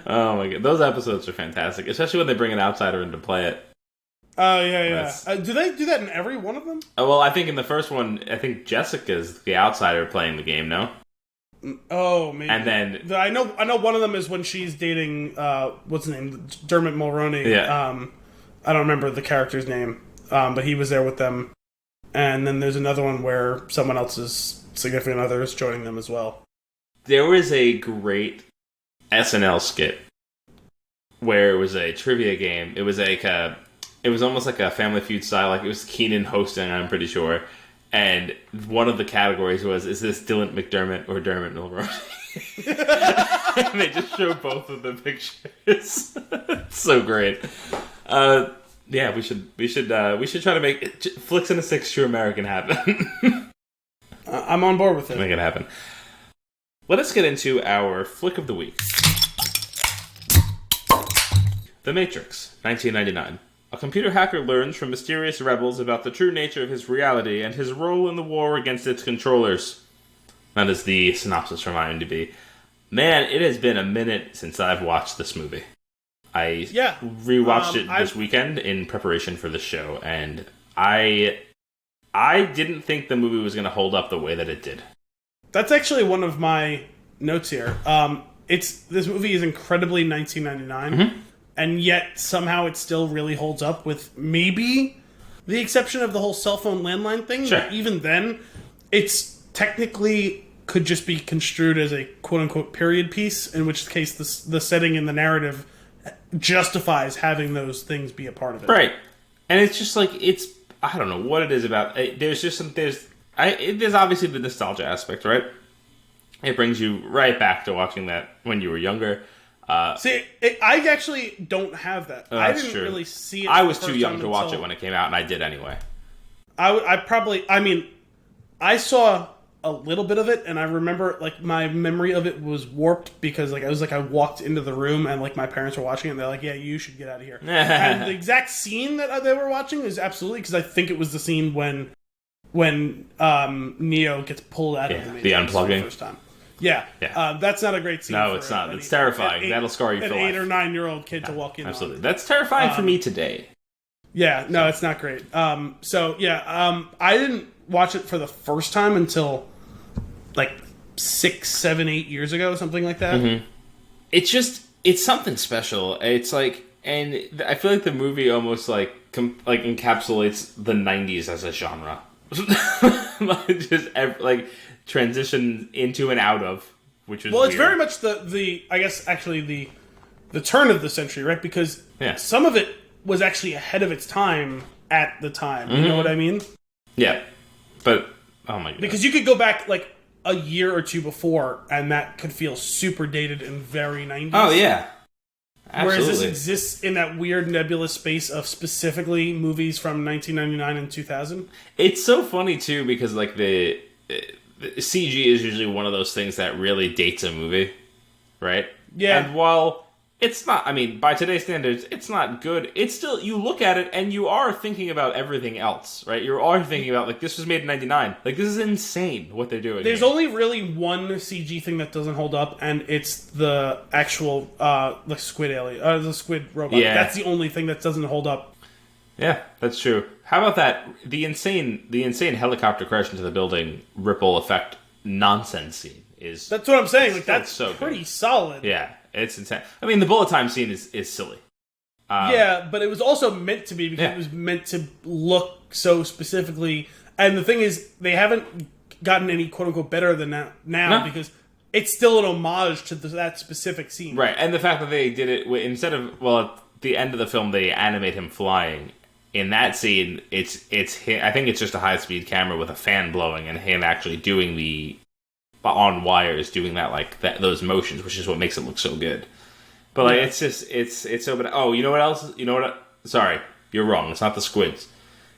Oh my god, those episodes are fantastic, especially when they bring an outsider in to play it. Oh, yeah. Do they do that in every one of them? Well, I think in the first one, I think Jessica's the outsider playing the game, no? Oh, maybe. And then... I know one of them is when she's dating, what's his name? Dermot Mulroney. Yeah. I don't remember the character's name, but he was there with them. And then there's another one where someone else's significant other is joining them as well. There was a great SNL skit where it was a trivia game. It was like it was almost like a Family Feud style. Like it was Keenan hosting, I'm pretty sure. And one of the categories was, is this Dylan McDermott or Dermot Mulroney? And they just show both of the pictures. So great. Yeah, we should try to make Flix and a 6 True American happen. I'm on board with it. Make it happen. Let us get into our Flick of the Week. The Matrix, 1999. A computer hacker learns from mysterious rebels about the true nature of his reality and his role in the war against its controllers. That is the synopsis from IMDb. Man, it has been a minute since I've watched this movie. I rewatched it this weekend in preparation for the show, and I didn't think the movie was going to hold up the way that it did. That's actually one of my notes here. This movie is incredibly 1999, and yet somehow it still really holds up, with maybe the exception of the whole cell phone landline thing. Sure. But even then, it's technically could just be construed as a quote-unquote period piece, in which case the setting in the narrative justifies having those things be a part of it. Right. And it's just like, I don't know what it is about. There's obviously the nostalgia aspect, right? It brings you right back to watching that when you were younger. I actually don't have that. I didn't really see it. I was too young to watch it when it came out, and I did anyway. I saw a little bit of it, and I remember, like, my memory of it was warped because, like, I walked into the room and, like, my parents were watching it, and they're like, yeah, you should get out of here. And the exact scene that they were watching is absolutely, because I think it was the scene when Neo gets pulled out of the Matrix the unplugging for the first time. Yeah. That's not a great scene. No, it's not. It's terrifying. That'll scar you for life. An 8 or 9 year old kid to walk in. Absolutely. That's terrifying for me today. Yeah, no, it's not great. I didn't watch it for the first time until like 6, 7, 8 years ago, something like that. Mm-hmm. It's something special. It's like, and I feel like the movie almost like encapsulates the 90s as a genre. Transition into and out of, which is well, it's weird. very much the I guess actually the turn of the century, right? Because some of it was actually ahead of its time at the time. You know what I mean? Yeah, but oh my god, because you could go back like a year or two before, and that could feel super dated and very 90s. Oh yeah, absolutely. Whereas this exists in that weird nebulous space of specifically movies from 1999 and 2000. It's so funny too because like the CG is usually one of those things that really dates a movie, right? Yeah. And while it's not, I mean, by today's standards, it's not good. It's still, you look at it and you are thinking about everything else, right? You are thinking about, like, this was made in 99. Like, this is insane what they're doing. There's only really one CG thing that doesn't hold up, and it's the actual, the squid alien, the squid robot. Yeah. That's the only thing that doesn't hold up. Yeah, that's true. How about that? The insane helicopter crash into the building ripple effect nonsense scene is... That's what I'm saying. Like, that's so pretty good. solid. Yeah, it's insane. I mean, the bullet time scene is silly. Yeah, but it was also meant to be because it was meant to look so specifically. And the thing is, they haven't gotten any quote-unquote better than that now because it's still an homage to that specific scene. Right, and the fact that they did it, instead of, well, at the end of the film, they animate him flying. In that scene, it's I think it's just a high-speed camera with a fan blowing and him actually doing the on wires, doing that those motions, which is what makes it look so good. But like, it's just it's so bad. Oh, you know what else? You know what? Sorry, you're wrong. It's not the squids.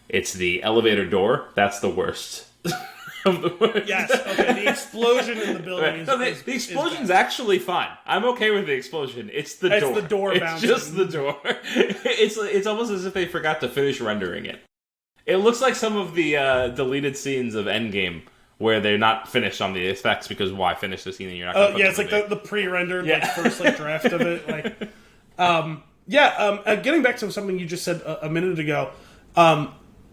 It's the elevator door. That's the worst. Of the worst. Yes. Okay. The explosion in the building. Is, no, the explosion's actually fine. I'm okay with the explosion. It's the door. It's the door bouncing. It's just the door. It's almost as if they forgot to finish rendering it. It looks like some of the deleted scenes of Endgame where they're not finished on the effects because why finish the scene and you're not going to it's like the pre-rendered first draft of it. Getting back to something you just said a minute ago,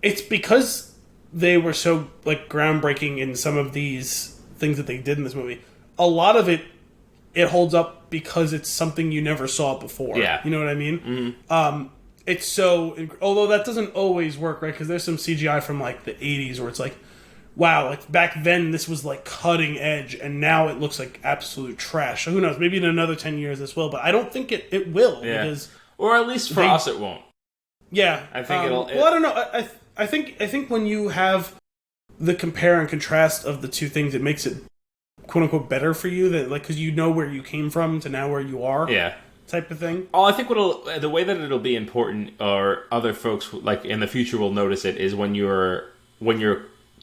it's because they were so groundbreaking in some of these things that they did in this movie. A lot of it holds up because it's something you never saw before. Yeah. You know what I mean? Mm-hmm. It's so... Although that doesn't always work, right? Because there's some CGI from, the 80s where it's wow, back then this was, cutting edge, and now it looks like absolute trash. So who knows? Maybe in another 10 years this will, but I don't think it will. Yeah. Because or at least for us it won't. Yeah. I think it'll... Well, I don't know. I think when you have the compare and contrast of the two things, it makes it quote-unquote better for you, that because you know where you came from to now where you are. Yeah. Type of thing. Oh, I think the way that it'll be important, or other folks in the future will notice it, is when you're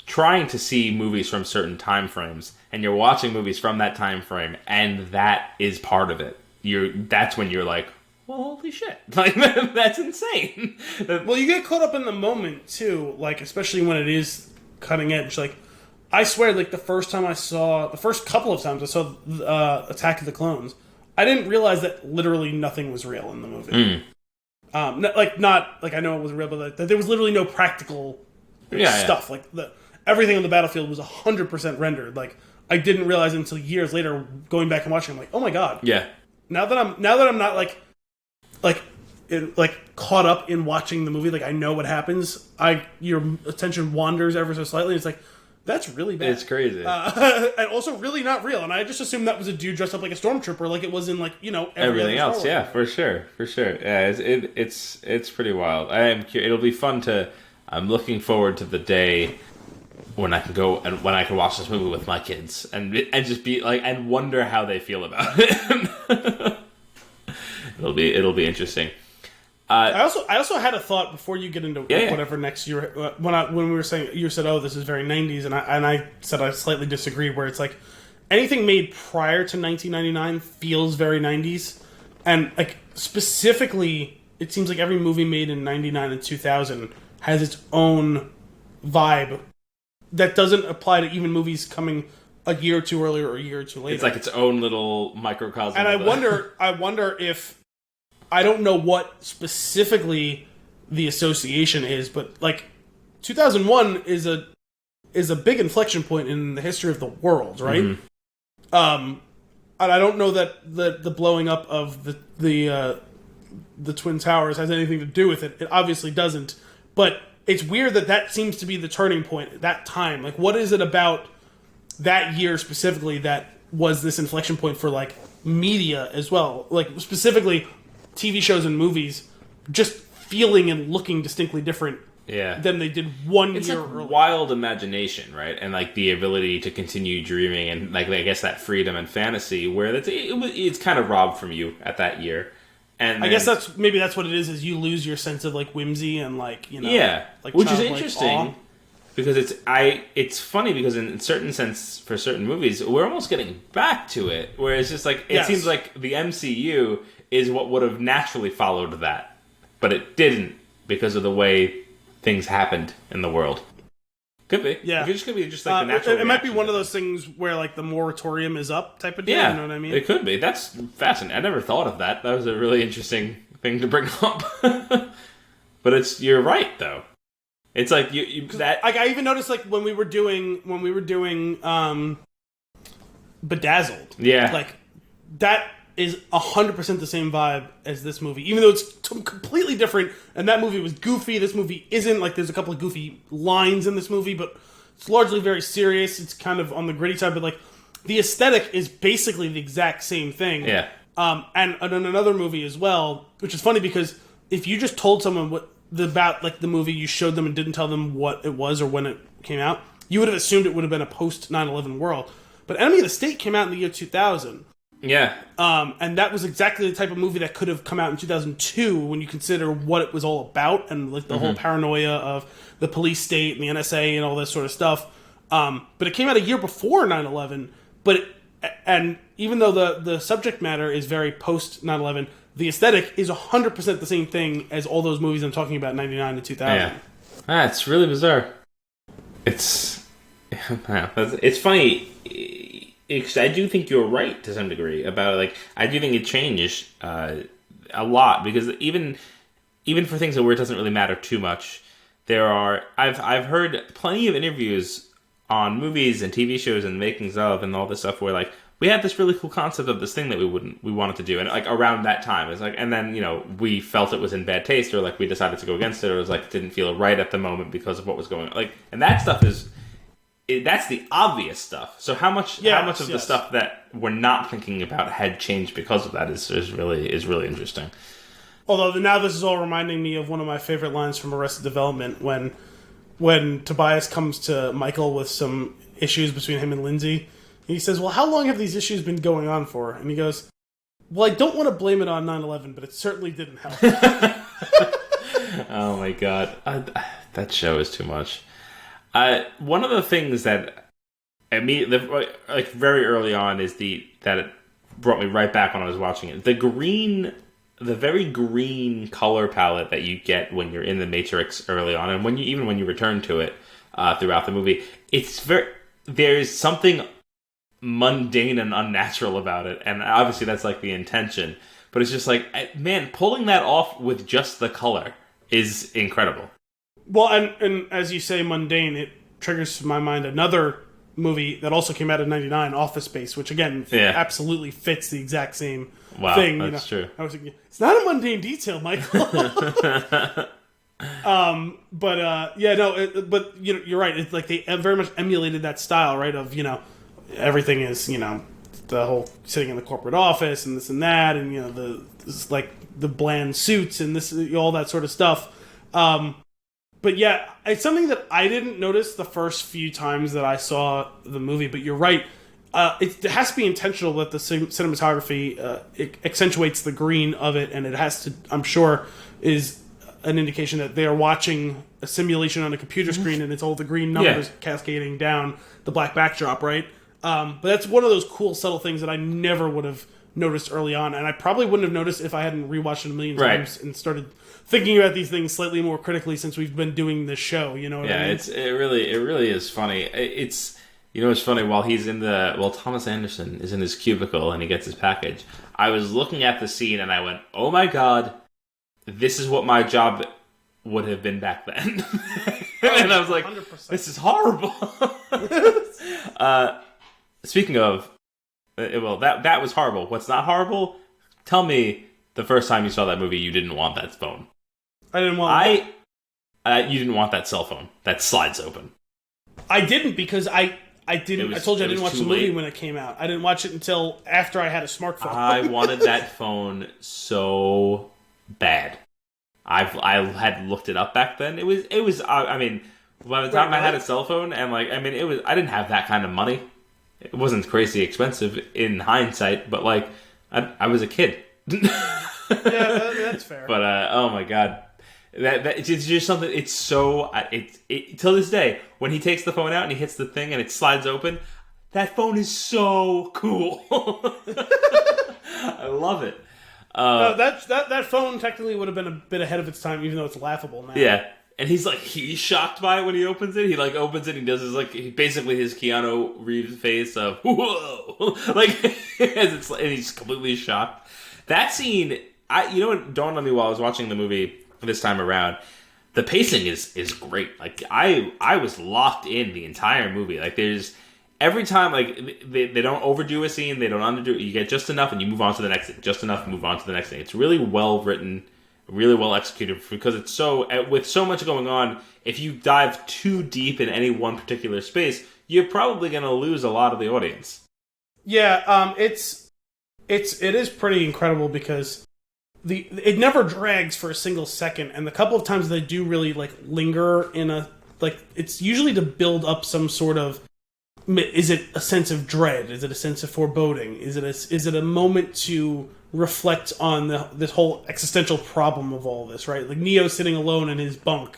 trying to see movies from certain time frames and you're watching movies from that time frame, and that is part of it. That's when you're like, well, holy shit! That's insane. Well, you get caught up in the moment too, especially when it is cutting edge. I swear, the first couple of times I saw Attack of the Clones, I didn't realize that literally nothing was real in the movie. I know it wasn't real, but that there was literally no practical stuff. Everything on the battlefield was 100% rendered. I didn't realize until years later, going back and watching. I'm like, oh my god. Yeah. Now that I'm not caught up in watching the movie, I know what happens. Your attention wanders ever so slightly. It's that's really bad. It's crazy. And also really not real. And I just assumed that was a dude dressed up like a stormtrooper, like it was in everything else. Yeah, for sure. Yeah, it's pretty wild. It'll be fun to. I'm looking forward to the day when I can go and when I can watch this movie with my kids and just be and wonder how they feel about it. It'll be interesting. I also had a thought before you get into whatever next year. When we were saying, you said, "Oh, this is very '90s," and I said I slightly disagree. Where it's anything made prior to 1999 feels very '90s, and specifically, it seems like every movie made in '99 and 2000 has its own vibe that doesn't apply to even movies coming a year or two earlier or a year or two later. It's its own little microcosm. And I wonder if. I don't know what specifically the association is, but 2001 is a big inflection point in the history of the world, right? Mm-hmm. And I don't know that the blowing up of the Twin Towers has anything to do with it. It obviously doesn't, but it's weird that seems to be the turning point at that time. What is it about that year specifically that was this inflection point for media as well? Specifically TV shows and movies just feeling and looking distinctly different than they did one year earlier. Wild imagination, right? And the ability to continue dreaming and I guess that freedom and fantasy where it's kind of robbed from you at that year. And I guess that's what it is you lose your sense of whimsy and which is interesting. Awe. Because it's funny because in certain sense for certain movies we're almost getting back to it where it's just it seems like the MCU is what would have naturally followed that, but it didn't because of the way things happened in the world. Could be, yeah. It could be just the natural. It might be one of those things where the moratorium is up type of deal. Yeah, you know what I mean? It could be. That's fascinating. I never thought of that. That was a really interesting thing to bring up. But you're right though. It's you that I even noticed when we were doing Bedazzled. Yeah, that is 100% the same vibe as this movie, even though it's completely different. And that movie was goofy. This movie isn't. There's a couple of goofy lines in this movie, but it's largely very serious. It's kind of on the gritty side, but the aesthetic is basically the exact same thing. Yeah. And in another movie as well, which is funny because if you just told someone about the movie, you showed them and didn't tell them what it was or when it came out, you would have assumed it would have been a post 9/11 world. But Enemy of the State came out in the year 2000. Yeah. And that was exactly the type of movie that could have come out in 2002 when you consider what it was all about and like the whole paranoia of the police state and the NSA and all this sort of stuff. But it came out a year before 9/11. And even though the subject matter is very post 9/11, the aesthetic is 100% the same thing as all those movies I'm talking about, 99 to 2000. Yeah. It's really bizarre. It's funny. I do think you're right to some degree about like I do think it changed a lot because even for things where it doesn't really matter too much, I've heard plenty of interviews on movies and TV shows and makings of and all this stuff where like we had this really cool concept of this thing that we wanted to do, and like around that time it's like, and then we felt it was in bad taste, or like we decided to go against it, or it was like didn't feel right at the moment because of what was going on, like, and that stuff that's the obvious stuff. So how much of the stuff that we're not thinking about had changed because of that is really interesting. Although now this is all reminding me of one of my favorite lines from Arrested Development when Tobias comes to Michael with some issues between him and Lindsay. He says, well, how long have these issues been going on for? And he goes, well, I don't want to blame it on 9/11, but it certainly didn't help. Oh my god. That show is too much. One of the things that like very early on is that it brought me right back when I was watching it. The very green color palette that you get when you're in the Matrix early on, and when you return to it throughout the movie, there's something mundane and unnatural about it, and obviously that's like the intention. But it's just like, man, pulling that off with just the color is incredible. Well, and as you say, mundane, it triggers in my mind another movie that also came out in 99, Office Space, which again absolutely fits the exact same thing. That's true. I was thinking, it's not a mundane detail, Michael. But you're right. It's like they very much emulated that style, right? Of everything is the whole sitting in the corporate office and this and that, and the bland suits and this all that sort of stuff. But yeah, it's something that I didn't notice the first few times that I saw the movie. But you're right; it has to be intentional that the cinematography it accentuates the green of it, and it has to, I'm sure, is an indication that they are watching a simulation on a computer screen, and it's all the green numbers cascading down the black backdrop, right? But that's one of those cool, subtle things that I never would have noticed early on, and I probably wouldn't have noticed if I hadn't rewatched it a million times and started thinking about these things slightly more critically since we've been doing this show. You know what I mean? It really is funny. It's it's funny, while Thomas Anderson is in his cubicle and he gets his package, I was looking at the scene and I went, oh my god, this is what my job would have been back then. And I was like, 100%. This is horrible. Speaking of, that was horrible. What's not horrible? Tell me the first time you saw that movie, you didn't want that phone. I didn't want. You didn't want that cell phone that slides open. I didn't because I didn't. I told you I didn't watch the movie when it came out. I didn't watch it until after I had a smartphone. I wanted that phone so bad. I had looked it up back then. It was. I mean, by the time I had a cell phone, and it was. I didn't have that kind of money. It wasn't crazy expensive in hindsight, but I was a kid. Yeah, that's fair. But oh my god, that it's just something. It's so till this day when he takes the phone out and he hits the thing and it slides open. That phone is so cool. I love it. That phone technically would have been a bit ahead of its time, even though it's laughable now. Yeah, and he's shocked by it when he opens it. He opens it and he does basically his Keanu Reeves face of whoa, and he's completely shocked. That scene, what dawned on me while I was watching the movie this time around. The pacing is great. I was locked in the entire movie. There's every time they don't overdo a scene, they don't underdo it. You get just enough and you move on to the next thing. Just enough and move on to the next thing. It's really well written, really well executed because it's with so much going on. If you dive too deep in any one particular space, you're probably going to lose a lot of the audience. Yeah, it is pretty incredible because it never drags for a single second, and the couple of times they do really linger in it's usually to build up some sort of is it a sense of dread? Is it a sense of foreboding? Is it a moment to reflect on this whole existential problem of all this, right? Like Neo sitting alone in his bunk,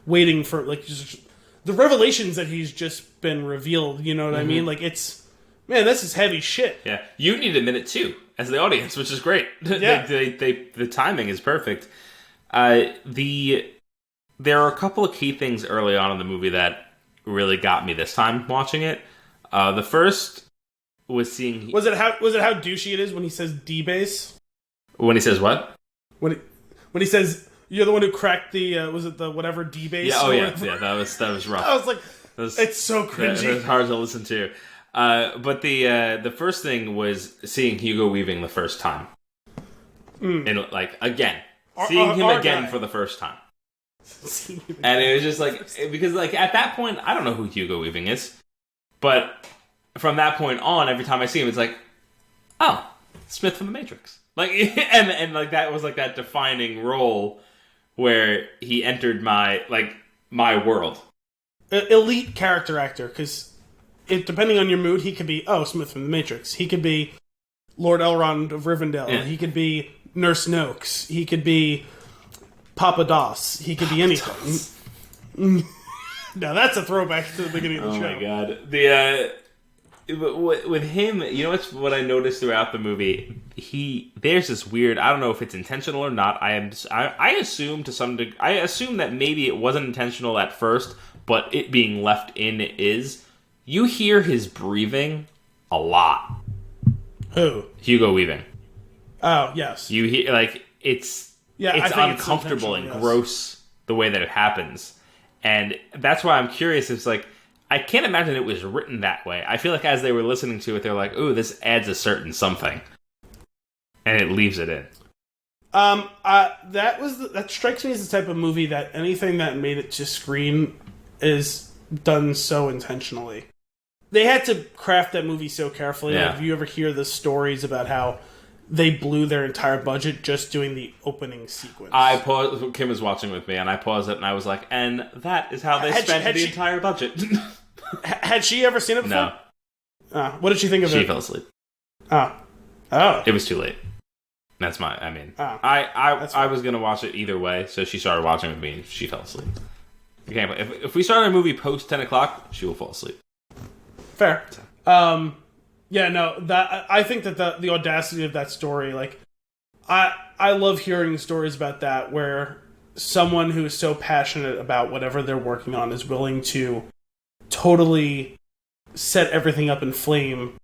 waiting for like just the revelations that he's just been revealed. You know what I mean? Like this is heavy shit. Yeah, you need a minute too as the audience, which is great. Yeah, the timing is perfect. There are a couple of key things early on in the movie that really got me this time watching it. The first was seeing... Was it how douchey it is when he says D-base? When he says what? When he says, you're the one who cracked the, was it the whatever D-base? Yeah, yeah, that was rough. I was like, it's so cringy. It was hard to listen to. But the first thing was seeing Hugo Weaving the first time. And like, again. Seeing him again for the first time. And it was just like, because like at that point, I don't know who Hugo Weaving is. But from that point on, every time I see him, it's like, oh, Smith from The Matrix. Like, and like that was like that defining role where he entered my world. Elite character actor, because depending on your mood, he could be, Smith from The Matrix. He could be Lord Elrond of Rivendell. Yeah. He could be Nurse Noakes. He could be Papa Doss. He could be anything. Now that's a throwback to the beginning of the show. Oh my god. With him, you know what I noticed throughout the movie? There's this weird, I don't know if it's intentional or not. I assume to some degree, I assume that maybe it wasn't intentional at first, but it being left in is. You hear his breathing a lot. Who? Hugo Weaving. Oh, yes. You hear, like, it's uncomfortable and gross the way that it happens. And that's why I'm curious. It's like, I can't imagine it was written that way. I feel like as they were listening to it, they're like, ooh, this adds a certain something. And it leaves it in. That strikes me as the type of movie that anything that made it to screen is done so intentionally. They had to craft that movie so carefully. Yeah. Like, if you ever hear the stories about how they blew their entire budget just doing the opening sequence. I paused. Kim was watching with me, and I paused it, and I was like, and that is how they spent the entire budget. Had she ever seen it before? No. What did she think of it? She fell asleep. Oh. It was too late. That's my, I mean, I was going to watch it either way, so she started watching with me, and she fell asleep. Okay, but if we start a movie post 10 o'clock, she will fall asleep. Fair. Yeah, no, I think that the audacity of that story, like, I love hearing stories about that where someone who is so passionate about whatever they're working on is willing to totally set everything up in flame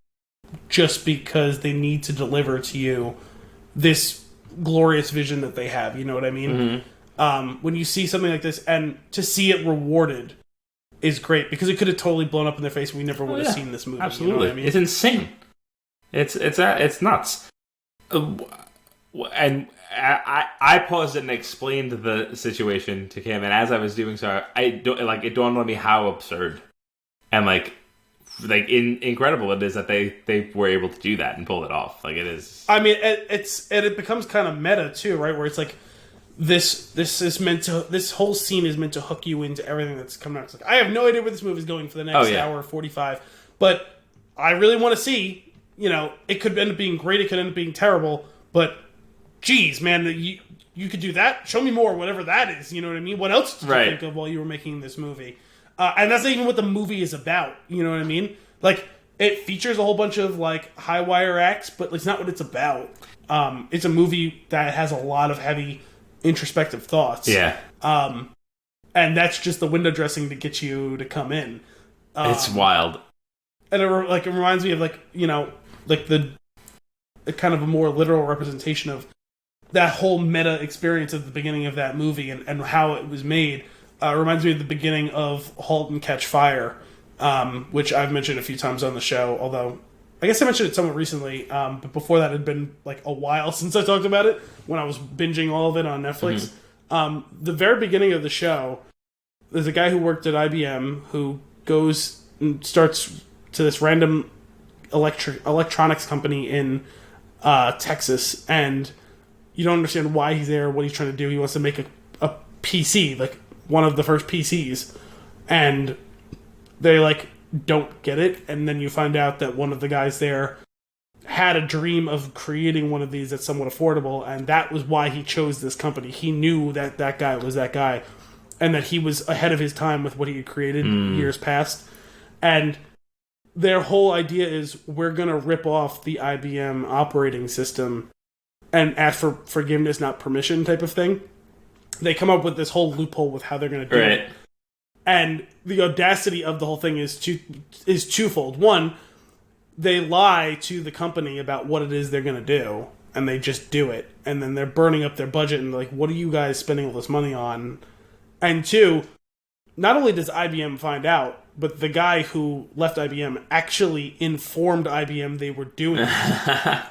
just because they need to deliver to you this glorious vision that they have. You know what I mean? Mm-hmm. When you see something like this and to see it rewarded is great because it could have totally blown up in their face and we never would have seen this movie. Absolutely. You know what I mean? It's insane. It's nuts. And I paused it and explained the situation to Kim, and as I was doing so, it dawned on me how absurd and incredible it is that they were able to do that and pull it off. Like, it is. I mean, it becomes kind of meta too, right? Where it's like this whole scene is meant to hook you into everything that's coming out. It's like, I have no idea where this movie is going for the next hour 45, but I really want to see. You know, it could end up being great, it could end up being terrible, but geez, man, you could do that? Show me more, whatever that is, you know what I mean? What else did you think of while you were making this movie? And that's not even what the movie is about, you know what I mean? Like, it features a whole bunch of, like, high-wire acts, but it's not what it's about. It's a movie that has a lot of heavy, introspective thoughts. Yeah. And that's just the window dressing to get you to come in. It's wild. And it reminds me of, like, you know, like the kind of a more literal representation of that whole meta experience at the beginning of that movie and how it was made. Reminds me of the beginning of *Halt and Catch Fire*, which I've mentioned a few times on the show, although I guess I mentioned it somewhat recently, but before that it had been like a while since I talked about it, when I was binging all of it on Netflix. Mm-hmm. The very beginning of the show, there's a guy who worked at IBM who goes and starts to this random electronics company in Texas, and you don't understand why he's there, what he's trying to do. He wants to make a PC, like one of the first PCs, and they don't get it, and then you find out that one of the guys there had a dream of creating one of these that's somewhat affordable, and that was why he chose this company. He knew that that guy was that guy, and that he was ahead of his time with what he had created years past. And their whole idea is, we're going to rip off the IBM operating system and ask for forgiveness, not permission type of thing. They come up with this whole loophole with how they're going to do it. And the audacity of the whole thing is twofold. One, they lie to the company about what it is they're going to do, and they just do it. And then they're burning up their budget, and like, what are you guys spending all this money on? And two, not only does IBM find out, but the guy who left IBM actually informed IBM they were doing it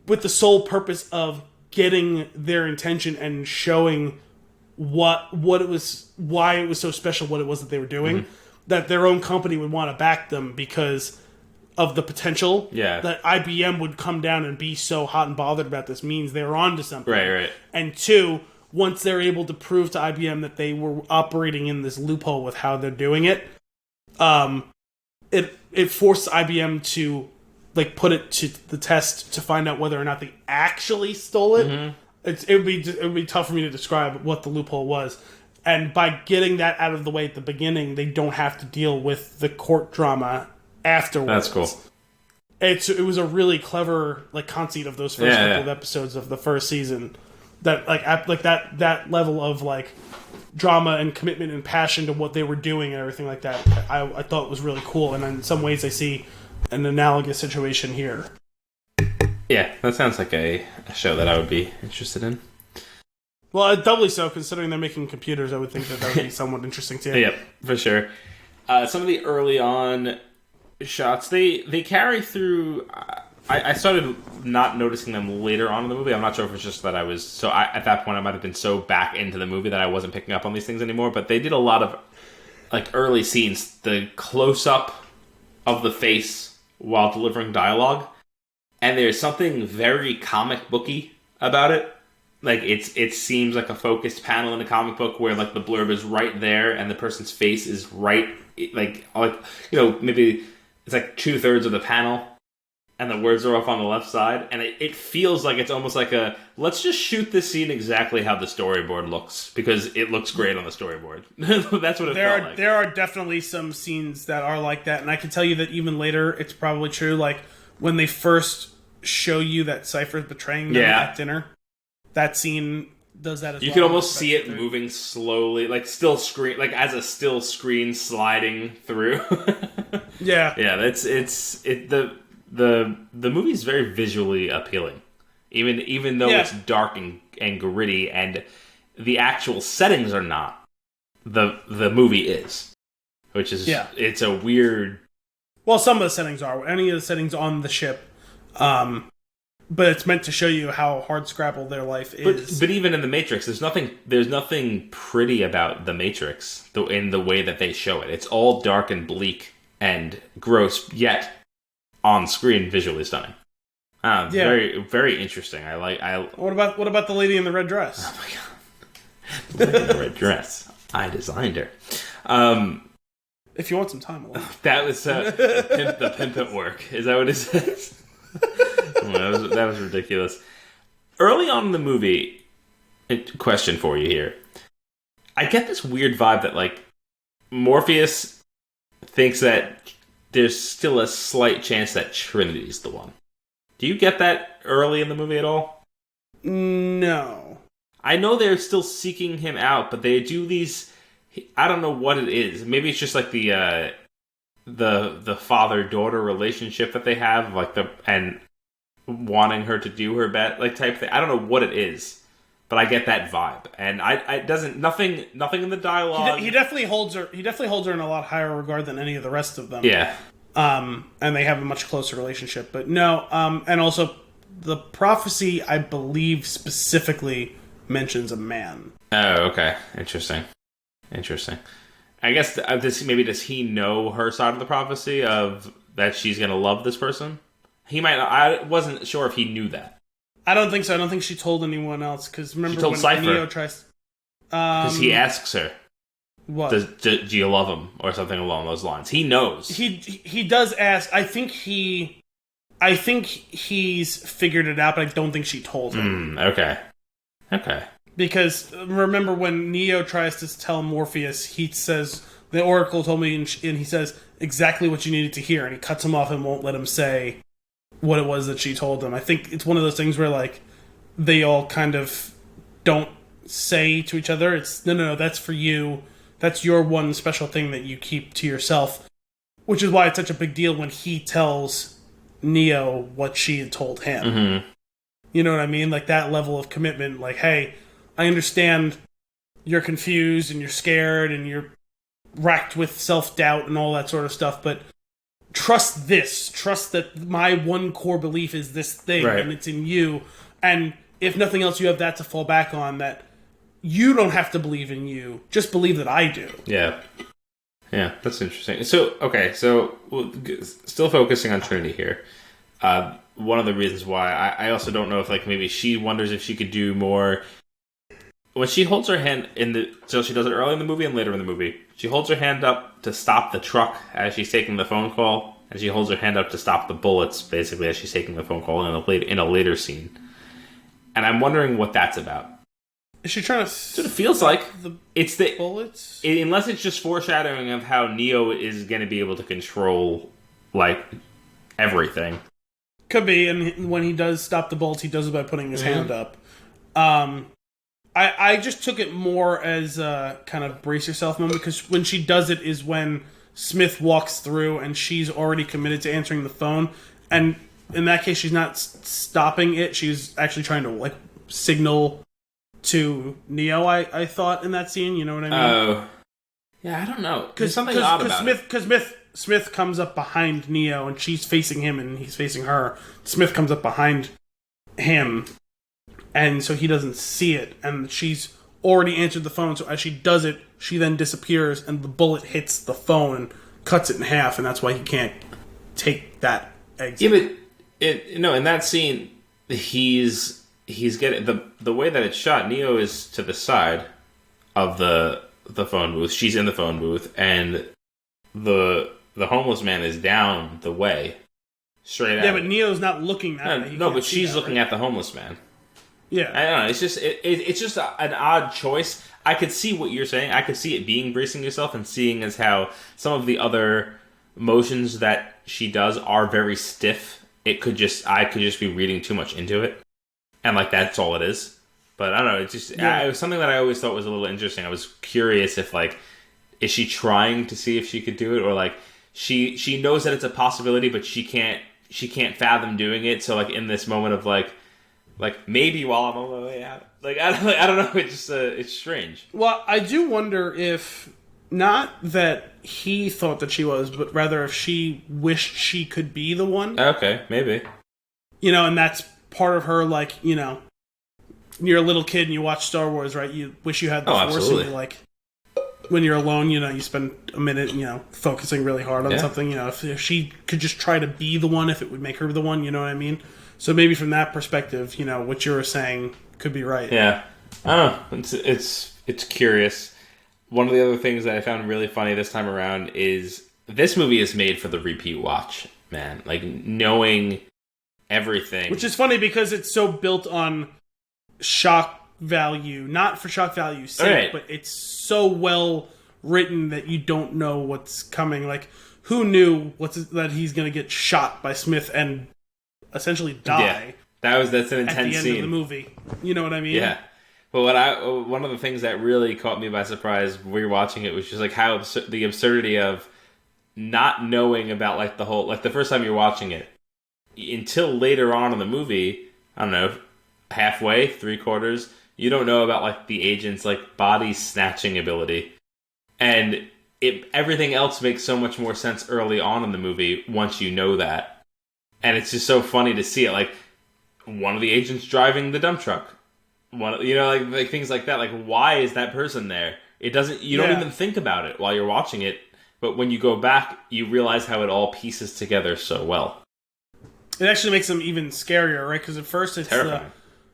with the sole purpose of getting their intention and showing what it was, why it was so special, what it was that they were doing, that their own company would want to back them because of the potential that IBM would come down and be so hot and bothered about this means they're onto something. Right. And two, once they're able to prove to IBM that they were operating in this loophole with how they're doing it, it forced IBM to like put it to the test to find out whether or not they actually stole it. It would be tough for me to describe what the loophole was. And by getting that out of the way at the beginning, they don't have to deal with the court drama afterwards. That's cool. It was a really clever like conceit of those first couple of episodes of the first season. That that level of like drama and commitment and passion to what they were doing and everything like that, I thought was really cool. And in some ways, I see an analogous situation here. Yeah, that sounds like a show that I would be interested in. Well, doubly so, considering they're making computers. I would think that would be somewhat interesting too. Yep, for sure. Some of the early on shots, they carry through. I started not noticing them later on in the movie. I'm not sure if it's just that I was at that point I might have been so back into the movie that I wasn't picking up on these things anymore. But they did a lot of like early scenes, the close up of the face while delivering dialogue, and there's something very comic booky about it. Like it seems like a focused panel in a comic book where like the blurb is right there and the person's face is right like maybe it's like 2/3 of the panel. And the words are off on the left side, and it feels like it's almost like let's just shoot this scene exactly how the storyboard looks, because it looks great on the storyboard. That's what it felt like. There are definitely some scenes that are like that, and I can tell you that even later, it's probably true. Like, when they first show you that Cypher's betraying them at dinner, that scene does that as well. You can almost see it moving slowly, like still screen, like as a still screen sliding through. Yeah. The movie's very visually appealing, even though it's dark and gritty, and the actual settings are not. The movie is, which is it's a weird. Well, some of the settings are any of the settings on the ship, but it's meant to show you how hardscrabble their life is. But even in the Matrix, there's nothing pretty about the Matrix in the way that they show it. It's all dark and bleak and gross, yet on screen, visually stunning. Very, very interesting. What about the lady in the red dress? Oh my god, the lady in the red dress. I designed her. If you want some time alone. That was the pimp at work. Is that what it says? That was ridiculous. Early on in the movie, question for you here. I get this weird vibe that like Morpheus thinks that there's still a slight chance that Trinity's the one. Do you get that early in the movie at all? No. I know they're still seeking him out, but they do these. I don't know what it is. Maybe it's just like the father-daughter relationship that they have, and wanting her to do her best, like type thing. I don't know what it is, but I get that vibe, and nothing in the dialogue. He definitely holds her. He definitely holds her in a lot higher regard than any of the rest of them. Yeah. And they have a much closer relationship. But no. And also, the prophecy, I believe, specifically mentions a man. Oh, okay. Interesting. I guess does he know her side of the prophecy of that she's going to love this person? He might. I wasn't sure if he knew that. I don't think so. I don't think she told anyone else, because remember she told when Cypher. Neo tries. Because he asks her. What? Do you love him? Or something along those lines. He knows. He does ask. I think he's figured it out, but I don't think she told him. Okay. Because remember when Neo tries to tell Morpheus, he says, the Oracle told me, and he says exactly what you needed to hear, and he cuts him off and won't let him say what it was that she told him. I think it's one of those things where, like, they all kind of don't say to each other, it's, no, that's for you. That's your one special thing that you keep to yourself. Which is why it's such a big deal when he tells Neo what she had told him. Mm-hmm. You know what I mean? Like, that level of commitment, like, hey, I understand you're confused and you're scared and you're racked with self-doubt and all that sort of stuff, but trust this. Trust that my one core belief is this thing, right, and it's in you. And if nothing else, you have that to fall back on, that you don't have to believe in you. Just believe that I do. Yeah. Yeah, that's interesting. So, okay, so still focusing on Trinity here. One of the reasons why I also don't know if, like, maybe she wonders if she could do more. When she holds her hand so she does it early in the movie and later in the movie. She holds her hand up to stop the truck as she's taking the phone call, and she holds her hand up to stop the bullets, basically, as she's taking the phone call in a later scene. And I'm wondering what that's about. Is she trying to? So it feels like it's the bullets, unless it's just foreshadowing of how Neo is going to be able to control, like, everything. Could be, and when he does stop the bullets, he does it by putting his hand up. I just took it more as a kind of brace yourself moment, because when she does it is when Smith walks through and she's already committed to answering the phone, and in that case she's not stopping it, she's actually trying to, like, signal to Neo, I thought, in that scene, you know what I mean? Oh. Yeah, I don't know. There's something odd about it. Because Smith comes up behind Neo and she's facing him and he's facing her. Smith comes up behind him, and so he doesn't see it, and she's already answered the phone, so as she does it, she then disappears, and the bullet hits the phone and cuts it in half, and that's why he can't take that exit. Yeah, but in that scene, he's getting the way that it's shot. Neo is to the side of the phone booth. She's in the phone booth, and the homeless man is down the way, straight out. Yeah, but Neo's not looking that way. No, but she's looking at the homeless man. Yeah, I don't know. It's just it's just an odd choice. I could see what you're saying. I could see it being bracing yourself, and seeing as how some of the other motions that she does are very stiff. I could just be reading too much into it, and, like, that's all it is. But I don't know. It's just it was something that I always thought was a little interesting. I was curious if, like, is she trying to see if she could do it, or, like, she knows that it's a possibility, but she can't fathom doing it. So, like, in this moment of like maybe while I'm on my way out, like, I don't know. It's just it's strange. Well, I do wonder if not that he thought that she was, but rather if she wished she could be the one. Okay, maybe. You know, and that's part of her, like, you know, you're a little kid and you watch Star Wars, right? You wish you had the Force, absolutely. and you're like, when you're alone, you know, you spend a minute, you know, focusing really hard on something. You know, if she could just try to be the one, if it would make her the one, you know what I mean? So maybe from that perspective, you know, what you were saying could be right. Yeah, I don't know. It's curious. One of the other things that I found really funny this time around is this movie is made for the repeat watch, man. Like, knowing everything. Which is funny because it's so built on shock value. Not for shock value's sake, right, but it's so well written that you don't know what's coming. Like, who knew that he's going to get shot by Smith and essentially die? Yeah, that's an intense at the end scene of the movie. You know what I mean? Yeah. But one of the things that really caught me by surprise when we were watching it was just, like, how the absurdity of not knowing about, like, the whole, like, the first time you're watching it until later on in the movie, I don't know, halfway, 3/4, you don't know about, like, the agent's, like, body snatching ability. And everything else makes so much more sense early on in the movie once you know that. And it's just so funny to see it, like, one of the agents driving the dump truck. You know, like things like that. Like, why is that person there? It doesn't. You don't even think about it while you're watching it, but when you go back, you realize how it all pieces together so well. It actually makes them even scarier, right? Because at first it's terrifying.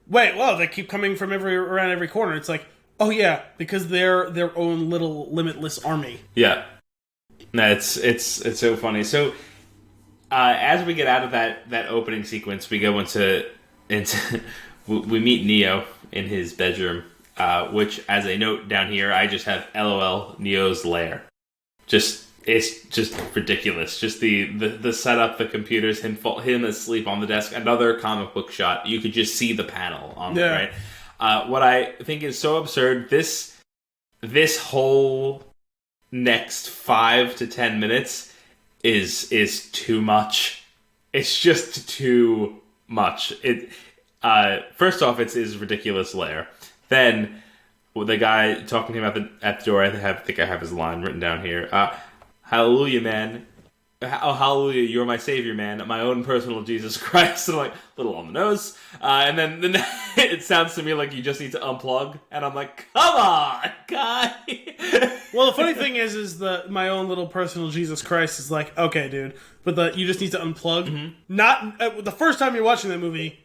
they keep coming from around every corner. It's like, Oh yeah, because they're their own little limitless army. Yeah. No, it's so funny. So as we get out of that opening sequence, we go into we meet Neo in his bedroom, which, as a note down here, I just have LOL Neo's lair. It's just ridiculous. Just the setup, the computers, him asleep on the desk. Another comic book shot. You could just see the panel on it, right? What I think is so absurd, this whole next 5 to 10 minutes is too much. It's just too much. It first off, it's his ridiculous lair. Then the guy talking to him at the door. I think I have his line written down here. Hallelujah, man. Oh, hallelujah, you're my savior, man. My own personal Jesus Christ. And I'm like, a little on the nose. And then it sounds to me like you just need to unplug. And I'm like, come on, guy. Well, the funny thing is my own little personal Jesus Christ is like, okay, dude. But you just need to unplug. Mm-hmm. Not the first time you're watching that movie,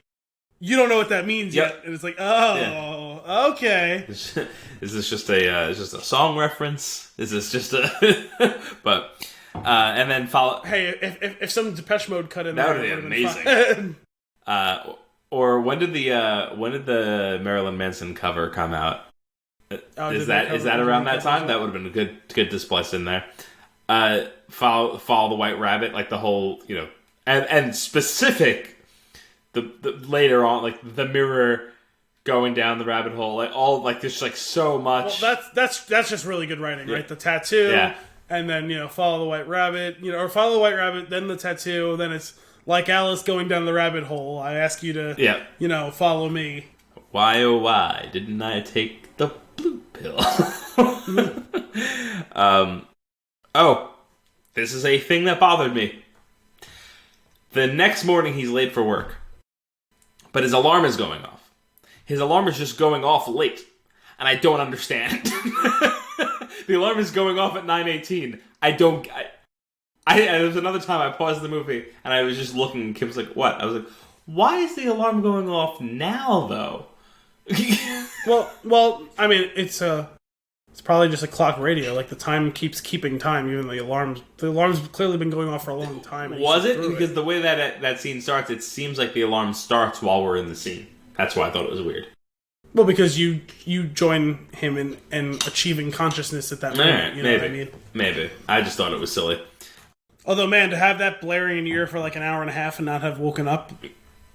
you don't know what that means yet. And it's like, okay. Is this just a song reference? Is this just a... But... and then follow. Hey, if some Depeche Mode cut in, that would be amazing. Or when did the Marilyn Manson cover come out? Is that around that time? That would have been good to splice in there. Follow the White Rabbit, like the whole, and specific. The later on, like the mirror going down the rabbit hole, like all like there's like so much. Well, that's just really good writing, right? The tattoo. Yeah. And then, follow the White Rabbit, or follow the White Rabbit, then the tattoo, then it's like Alice going down the rabbit hole. I ask you to, follow me. Why, oh, why didn't I take the blue pill? This is a thing that bothered me. The next morning, he's late for work. But his alarm is going off. His alarm is just going off late. And I don't understand. The alarm is going off at 9:18. There was another time I paused the movie and I was just looking and Kim was like, what? I was like, why is the alarm going off now, though? well, I mean, it's probably just a clock radio. Like, the time keeps keeping time, even though the alarm's clearly been going off for a long time. Was it? Because the way that scene starts, it seems like the alarm starts while we're in the scene. That's why I thought it was weird. Well, because you join him in achieving consciousness at that moment. You know what I mean? Maybe. I just thought it was silly. Although, man, to have that blaring in your ear for like an hour and a half and not have woken up.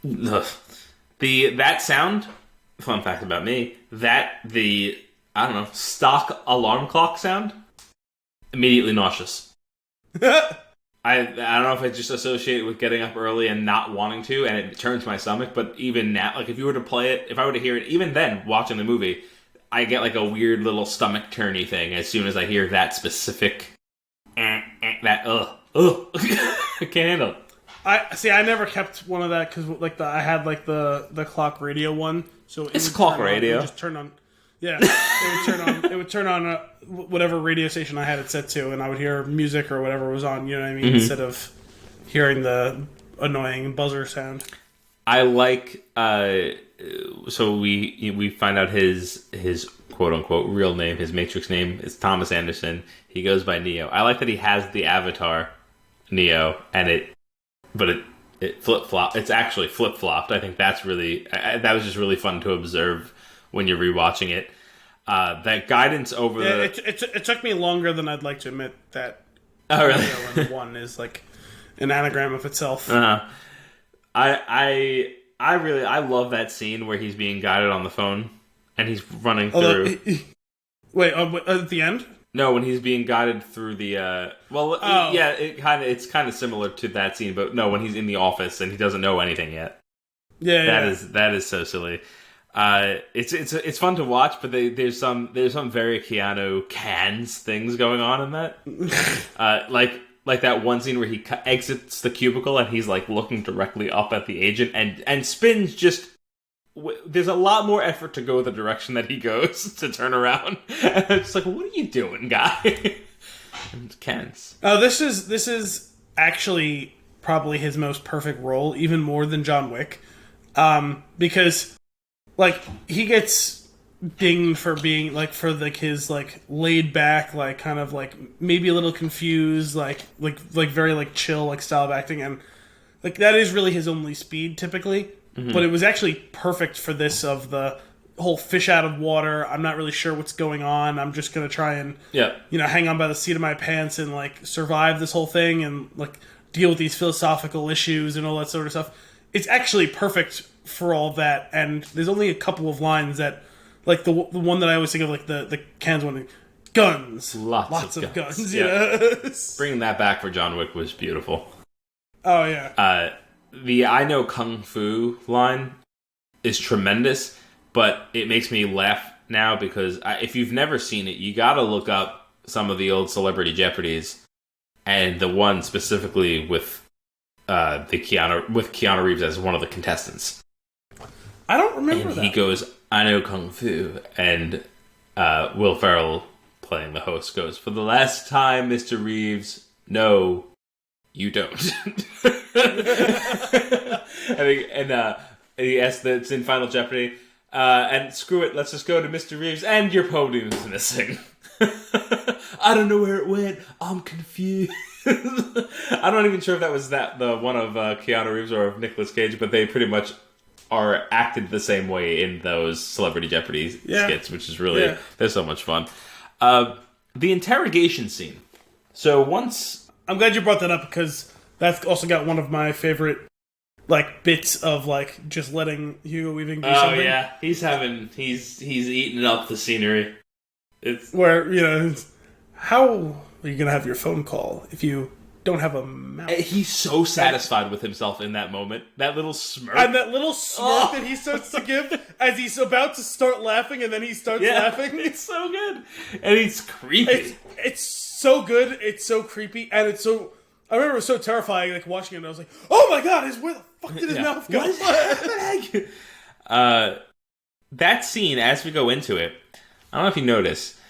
That sound, fun fact about me, stock alarm clock sound, immediately nauseous. I don't know if I just associate it with getting up early and not wanting to, and it turns my stomach, but even now, like if you were to play it, if I were to hear it, even then, watching the movie, I get like a weird little stomach turny thing as soon as I hear that specific, I can't handle it. I never kept one of that, because like I had like the clock radio one, so it's clock radio. Just turn on. Yeah, it would turn on whatever radio station I had it set to, and I would hear music or whatever was on. You know what I mean? Mm-hmm. Instead of hearing the annoying buzzer sound. I like. So we find out his quote unquote real name, his Matrix name is Thomas Anderson. He goes by Neo. I like that he has the avatar Neo, and it flip flop. It's actually flip flopped. I think that's really that was just really fun to observe when you're rewatching it. That guidance over it took me longer than I'd like to admit that. Oh, really? One is like an anagram of itself. I love that scene where he's being guided on the phone and he's running through. Wait, at the end? No, when he's being guided through the. Yeah, it's kind of similar to that scene, but no, when he's in the office and he doesn't know anything yet. Yeah, that is so silly. It's fun to watch, but there's some very Keanu Cans things going on in that. Like that one scene where he exits the cubicle and he's like looking directly up at the agent and spins just. There's a lot more effort to go the direction that he goes to turn around. And I'm just like, what are you doing, guy? And Cans. Oh, this is actually probably his most perfect role, even more than John Wick, because. Like, he gets dinged for being like for like his like laid back, like kind of like maybe a little confused, like very like chill like style of acting, and like that is really his only speed typically. But it was actually perfect for this of the whole fish out of water. I'm not really sure what's going on. I'm just gonna try and hang on by the seat of my pants and like survive this whole thing and like deal with these philosophical issues and all that sort of stuff. It's actually perfect for all that. And there's only a couple of lines that, like the one that I always think of, like the cans one, guns, lots of guns. Bringing that back for John Wick was beautiful. Oh yeah. The "I know kung fu" line is tremendous, but it makes me laugh now because if you've never seen it, you gotta look up some of the old Celebrity Jeopardies, and the one specifically with Keanu Reeves as one of the contestants. I don't remember and that. He goes, "I know kung fu," and Will Ferrell, playing the host, goes, "For the last time, Mr. Reeves, no, you don't." And he asks that it's in Final Jeopardy, and screw it, let's just go to Mr. Reeves, and your podium's missing. I don't know where it went. I'm confused. I'm not even sure if that was the one of Keanu Reeves or of Nicolas Cage, but they pretty much are acted the same way in those Celebrity Jeopardy skits, which is really they're so much fun. The interrogation scene. So once I'm glad you brought that up because that's also got one of my favorite like bits of like just letting Hugo Weaving do something. Oh yeah, he's eating up the scenery. It's where how are you gonna have your phone call if you don't have a mouth? He's so satisfied with himself in that moment. That little smirk. And that little smirk that he starts to give as he's about to start laughing, and then he starts laughing. It's so good. And he's creepy. It's so good, it's so creepy, and it's so... I remember it was so terrifying, like, watching it, and I was like, oh my god, where the fuck did his mouth go? What is happening? That scene, as we go into it, I don't know if you notice,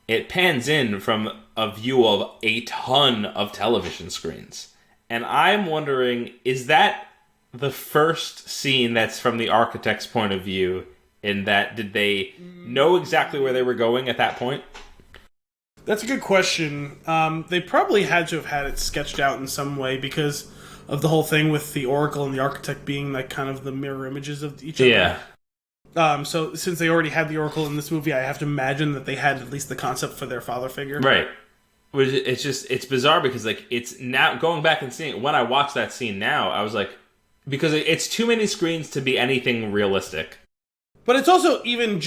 it pans in from a view of a ton of television screens. And I'm wondering, is that the first scene that's from the architect's point of view? In that, did they know exactly where they were going at that point? That's a good question. They probably had to have had it sketched out in some way because of the whole thing with the Oracle and the Architect being like kind of the mirror images of each other. Yeah. So since they already had the Oracle in this movie, I have to imagine that they had at least the concept for their father figure. Right. It's bizarre because like it's now going back and seeing it, when I watch that scene now, I was like, because it's too many screens to be anything realistic. But it's also even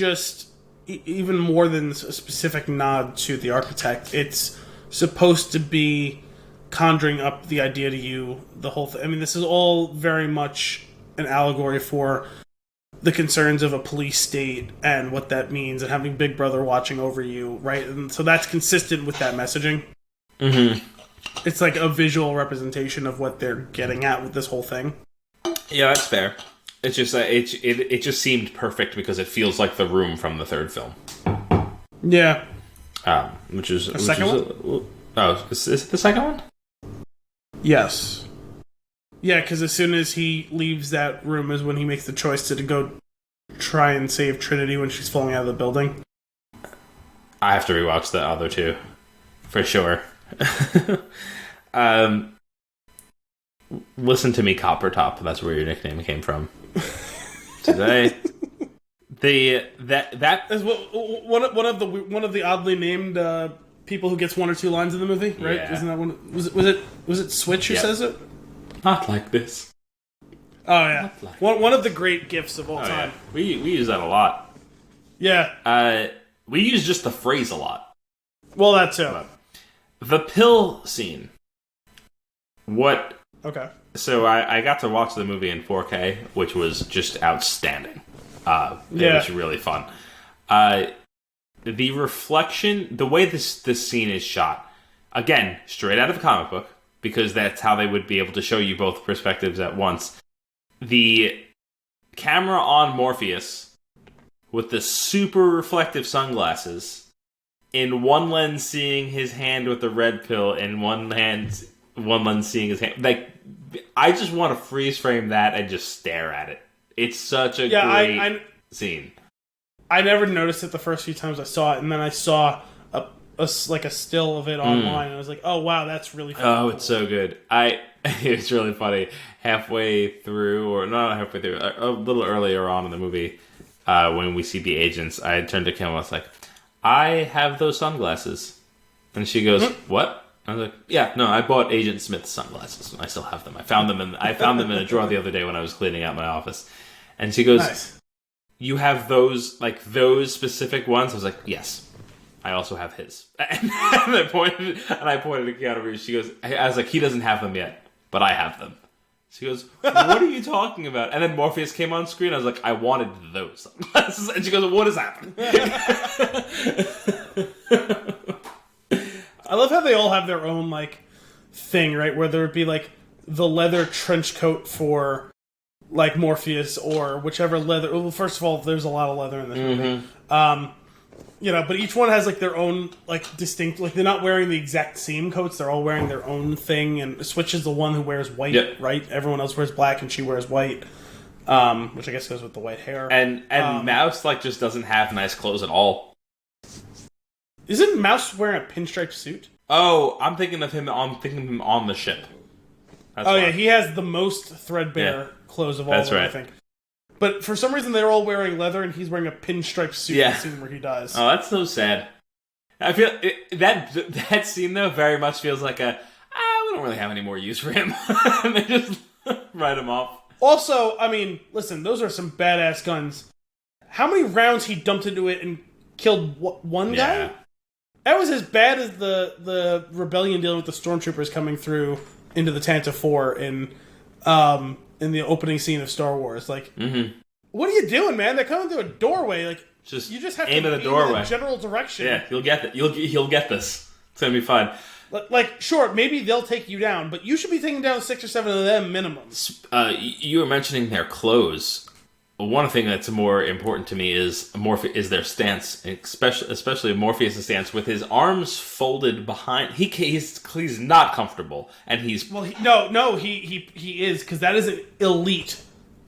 more than a specific nod to the Architect. It's supposed to be conjuring up the idea to you, the whole thing. I mean, this is all very much an allegory for the concerns of a police state and what that means and having Big Brother watching over you, right? And so that's consistent with that messaging. Mm-hmm. It's like a visual representation of what they're getting at with this whole thing. Yeah, that's fair. It's just it just seemed perfect because it feels like the room from the third film. Yeah. Which is the second one? Is it the second one? Yes. Yeah, because as soon as he leaves that room is when he makes the choice to go try and save Trinity when she's falling out of the building. I have to rewatch the other two, for sure. Listen to me, Copper Top. That's where your nickname came from. Today, that is one of the oddly named people who gets one or two lines in the movie, right? Yeah. Isn't that one? Was it Switch who says it? Not like this. Oh yeah, one of the great gifts of all time. Yeah. We use that a lot. Yeah. We use just the phrase a lot. Well, that too. But the pill scene. What? Okay. So I got to watch the movie in 4K, which was just outstanding. It was really fun. The reflection, the way this scene is shot, again, straight out of a comic book, because that's how they would be able to show you both perspectives at once. The camera on Morpheus with the super reflective sunglasses, in one lens seeing his hand with the red pill, and one lens seeing his hand. Like, I just want to freeze frame that and just stare at it. It's such a great scene. I never noticed it the first few times I saw it, and then I saw a still of it online, and I was like, oh wow, that's really funny. Oh, it's so good. It's really funny. Halfway through, or not halfway through, a little earlier on in the movie, when we see the agents, I turned to Kim and I was like, I have those sunglasses. And she goes, what? I was like, yeah, no, I bought Agent Smith's sunglasses, and I still have them. I found them in a drawer the other day when I was cleaning out my office. And she goes, nice. You have those specific ones? I was like, yes. I also have his. And I pointed to Keanu Reeves. She goes, I was like, he doesn't have them yet, but I have them. She goes, what are you talking about? And then Morpheus came on screen. I was like, I wanted those sunglasses. And she goes, what is happening? I love how they all have their own, like, thing, right? Whether it be, like, the leather trench coat for, like, Morpheus or whichever leather... Well, first of all, there's a lot of leather in this movie. But each one has, like, their own, like, distinct... Like, they're not wearing the exact same coats. They're all wearing their own thing. And Switch is the one who wears white, right? Everyone else wears black and she wears white. Which I guess goes with the white hair. And Mouse, like, just doesn't have nice clothes at all. Isn't Mouse wearing a pinstripe suit? Oh, I'm thinking of him on the ship. That's why. Yeah, he has the most threadbare clothes of all of them, right. I think. But for some reason, they're all wearing leather, and he's wearing a pinstripe suit in the scene where he dies. Oh, that's so sad. I feel that scene, though, very much feels like we don't really have any more use for him. And they just write him off. Also, I mean, listen, those are some badass guns. How many rounds he dumped into it and killed one guy? That was as bad as the rebellion dealing with the stormtroopers coming through into the Tantive 4 in the opening scene of Star Wars. Like, what are you doing, man? They're coming through a doorway. Like, you just have aim to at the doorway. In the general direction. Yeah, you'll get it. He'll get this. It's gonna be fine. Like, sure, maybe they'll take you down, but you should be taking down 6 or 7 of them minimum. You were mentioning their clothes. One thing that's more important to me is their stance, especially Morpheus' stance with his arms folded behind. He's not comfortable, and he's he is, because that is an elite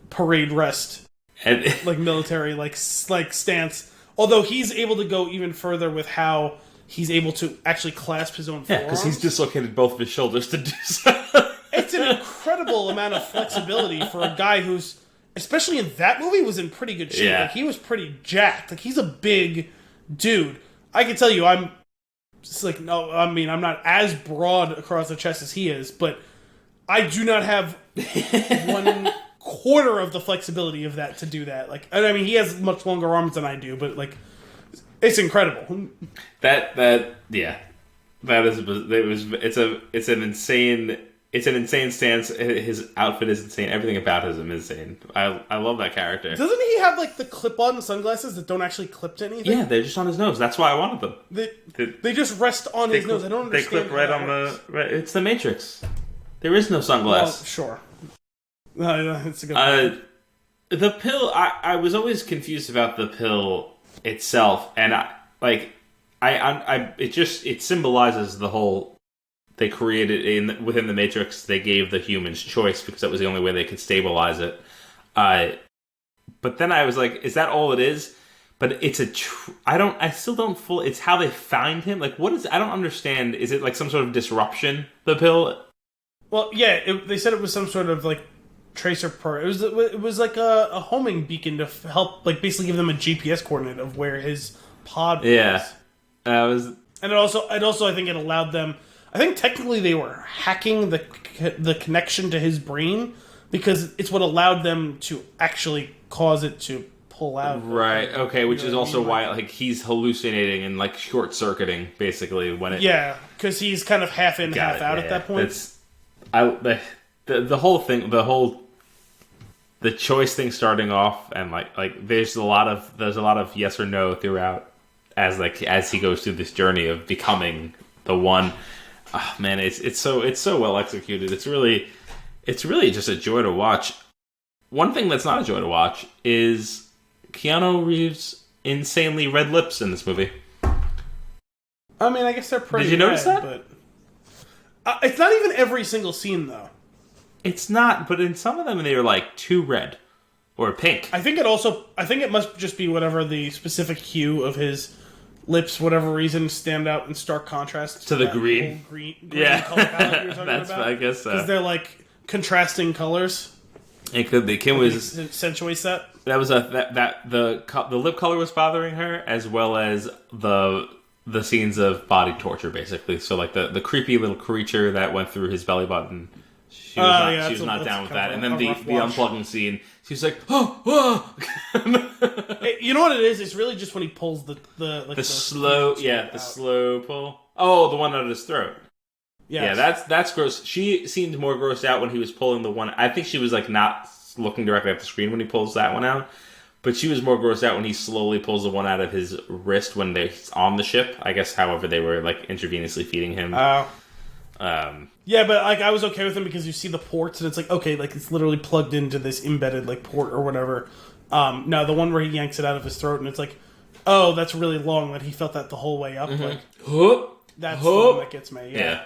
parade rest and like military like stance. Although he's able to go even further with how he's able to actually clasp his own forearms. Because he's dislocated both of his shoulders to do so. It's an incredible amount of flexibility for a guy who's, especially in that movie, was in pretty good shape. Yeah. Like, he was pretty jacked. Like, he's a big dude. I can tell you, I'm not as broad across the chest as he is, but I do not have 1/4 of the flexibility of that to do that. Like, I mean, he has much longer arms than I do, but, like, it's incredible. It's an insane stance. His outfit is insane. Everything about him is insane. I love that character. Doesn't he have, like, the clip-on sunglasses that don't actually clip to anything? Yeah, they're just on his nose. That's why I wanted them. They just rest on his nose. I don't understand. They clip right on the... Right, it's the Matrix. There is no sunglass. Well, sure. It's a good point. The pill... I was always confused about the pill itself, and it symbolizes the whole... They created within the Matrix. They gave the humans choice because that was the only way they could stabilize it. But then I was like, "Is that all it is?" But it's I still don't fully. It's how they find him. Like, what is? I don't understand. Is it like some sort of disruption? The pill. Well, yeah. They said it was some sort of like tracer program. It was like a homing beacon to help, like, basically give them a GPS coordinate of where his pod was. Yeah. And it also I think it allowed them. I think technically they were hacking the connection to his brain because it's what allowed them to actually cause it to pull out. Right. Okay. Which is also why, like, he's hallucinating and, like, short circuiting basically when it. Yeah, because he's kind of half in, half out at that point. The whole thing, the choice thing starting off, and like there's a lot of yes or no throughout as he goes through this journey of becoming the one. Oh, man, it's so well executed. It's really just a joy to watch. One thing that's not a joy to watch is Keanu Reeves' insanely red lips in this movie. I mean, I guess they're pretty. Did you notice that? But it's not even every single scene, though. It's not, but in some of them they're like too red. Or pink. I think it must just be whatever the specific hue of his lips, whatever reason, stand out in stark contrast to the green. Green Yeah. color palette you were talking That's about. I guess so. Because they're like contrasting colors. It could be. Kim was accentuates that. That was the lip color was bothering her, as well as the scenes of body torture, basically. So like the creepy little creature that went through his belly button. She was not down with that. And then the unplugging scene, she's like, oh. Hey, you know what it is? It's really just when he pulls the slow pull. Oh, the one out of his throat. Yes. Yeah, that's gross. She seemed more grossed out when he was pulling the one. I think she was like not looking directly at the screen when he pulls that one out, but she was more grossed out when he slowly pulls the one out of his wrist when they're on the ship. I guess, however, they were like intravenously feeding him. Yeah, but like I was okay with him because you see the ports and it's like, okay, like it's literally plugged into this embedded like port or whatever. No, the one where he yanks it out of his throat and it's like, oh, that's really long. That he felt that the whole way up. Like, that's the one that gets me. Yeah.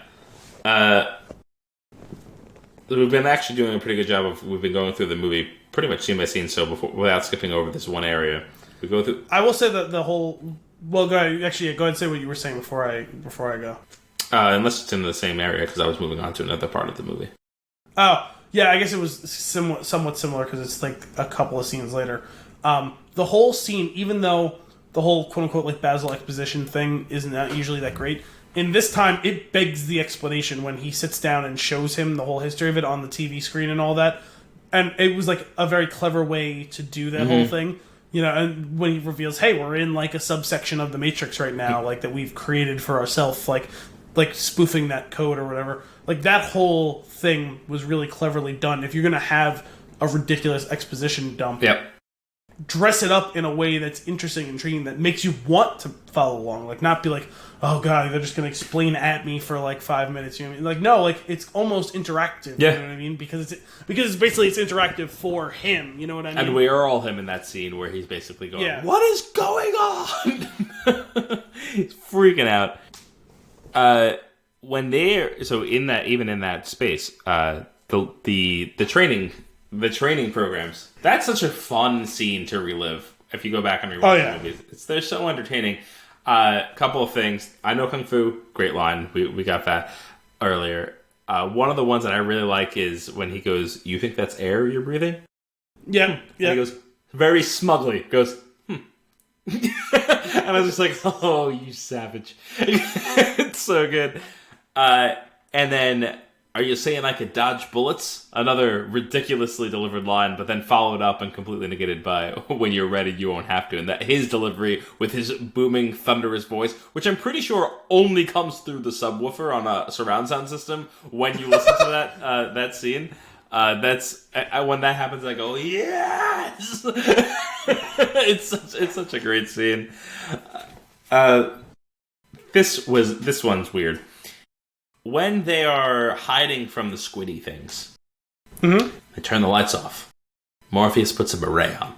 We've been actually doing a pretty good job of. We've been going through the movie pretty much scene by scene, so without skipping over this one area, we go through. I will say that the whole. Well, go ahead. Actually, go ahead and say what you were saying before I go. Unless it's in the same area, because I was moving on to another part of the movie. Oh, yeah, I guess it was somewhat similar, because it's like a couple of scenes later. The whole scene, even though the whole quote-unquote like Basil exposition thing isn't usually that great, in this time, it begs the explanation when he sits down and shows him the whole history of it on the TV screen and all that. And it was like a very clever way to do that whole thing. You know, and when he reveals, hey, we're in like a subsection of the Matrix right now, like that we've created for ourselves, like spoofing that code or whatever. Like, that whole thing was really cleverly done. If you're going to have a ridiculous exposition dump, dress it up in a way that's interesting and intriguing, that makes you want to follow along. Like, not be like, oh, God, they're just going to explain at me for, like, 5 minutes. You know what I mean? Like, no, like, it's almost interactive. Yeah. You know what I mean? Because it's basically, it's interactive for him. You know what I mean? And we are all him in that scene where he's basically going, what is going on? He's freaking out. When they're so in that, even in that space, the training programs, that's such a fun scene to relive if you go back and rewatch the movies. They're so entertaining. Couple of things. I know Kung Fu, great line. We got that earlier. One of the ones that I really like is when he goes, "You think that's air you're breathing?" Yeah. And he goes very smugly, goes, and I was just like, oh, you savage. It's so good. And then, are you saying I could dodge bullets? Another ridiculously delivered line, but then followed up and completely negated by, when you're ready, you won't have to. And that his delivery with his booming, thunderous voice, which I'm pretty sure only comes through the subwoofer on a surround sound system when you listen to that scene. That's when that happens, I go, yes! It's such a great scene. This one's weird. When they are hiding from the squiddy things, they turn the lights off. Morpheus puts a beret on.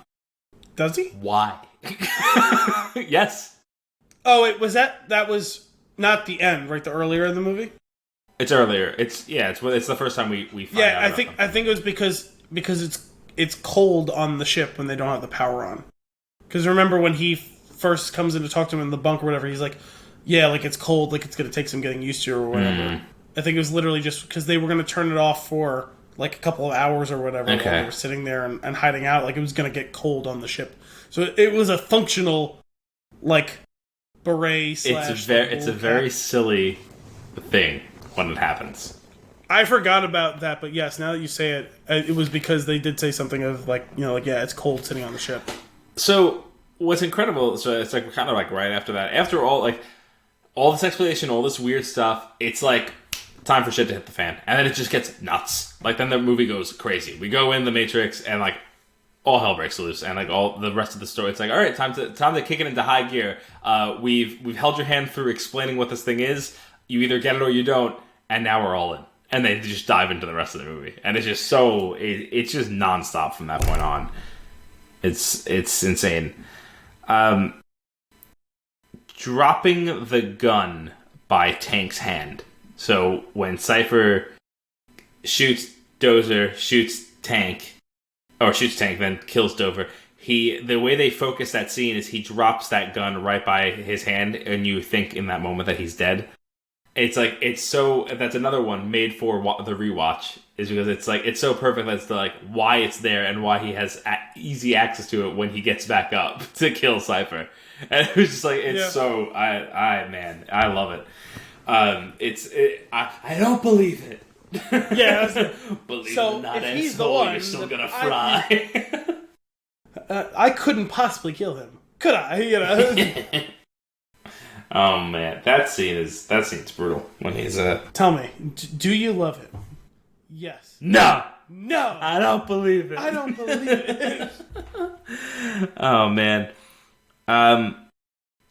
Does he? Why? Yes. Oh, wait, that was not the end, right? The earlier in the movie? It's earlier. It's the first time we find out. I think it was because it's cold on the ship when they don't have the power on. Because remember when he first comes in to talk to him in the bunk or whatever, he's like, yeah, like it's cold, like it's going to take some getting used to or whatever. I think it was literally just because they were going to turn it off for like a couple of hours or whatever while they were sitting there and hiding out. Like it was going to get cold on the ship. So it was a functional, like, beret / It's a very silly thing when it happens. I forgot about that, but yes, now that you say it, it was because they did say something of like, you know, like, yeah, it's cold sitting on the ship. So what's incredible, so it's like kind of like right after that, after all, like all this explanation, all this weird stuff, it's like time for shit to hit the fan, and then it just gets nuts. Like then the movie goes crazy. We go in the Matrix, and like all hell breaks loose, and like all the rest of the story, it's like, all right, time to kick it into high gear. We've held your hand through explaining what this thing is. You either get it or you don't, and now we're all in. And they just dive into the rest of the movie, and it's just it's just nonstop from that point on. It's insane. Dropping the gun by Tank's hand. So when Cypher shoots Dozer, shoots Tank, or shoots Tank, then kills Dover. The way they focus that scene is he drops that gun right by his hand, and you think in that moment that he's dead. It's like, that's another one made for the rewatch, is because it's so perfect that's why it's there and why he has easy access to it when he gets back up to kill Cypher. And it was just like, man, I love it. I don't believe it. Yeah. Believe it or not, and so you're still gonna fry. I couldn't possibly kill him, could I? You know. Oh man, that scene's brutal when he's Tell me, do you love him? Yes. No, I don't believe it. I don't believe it. Oh man.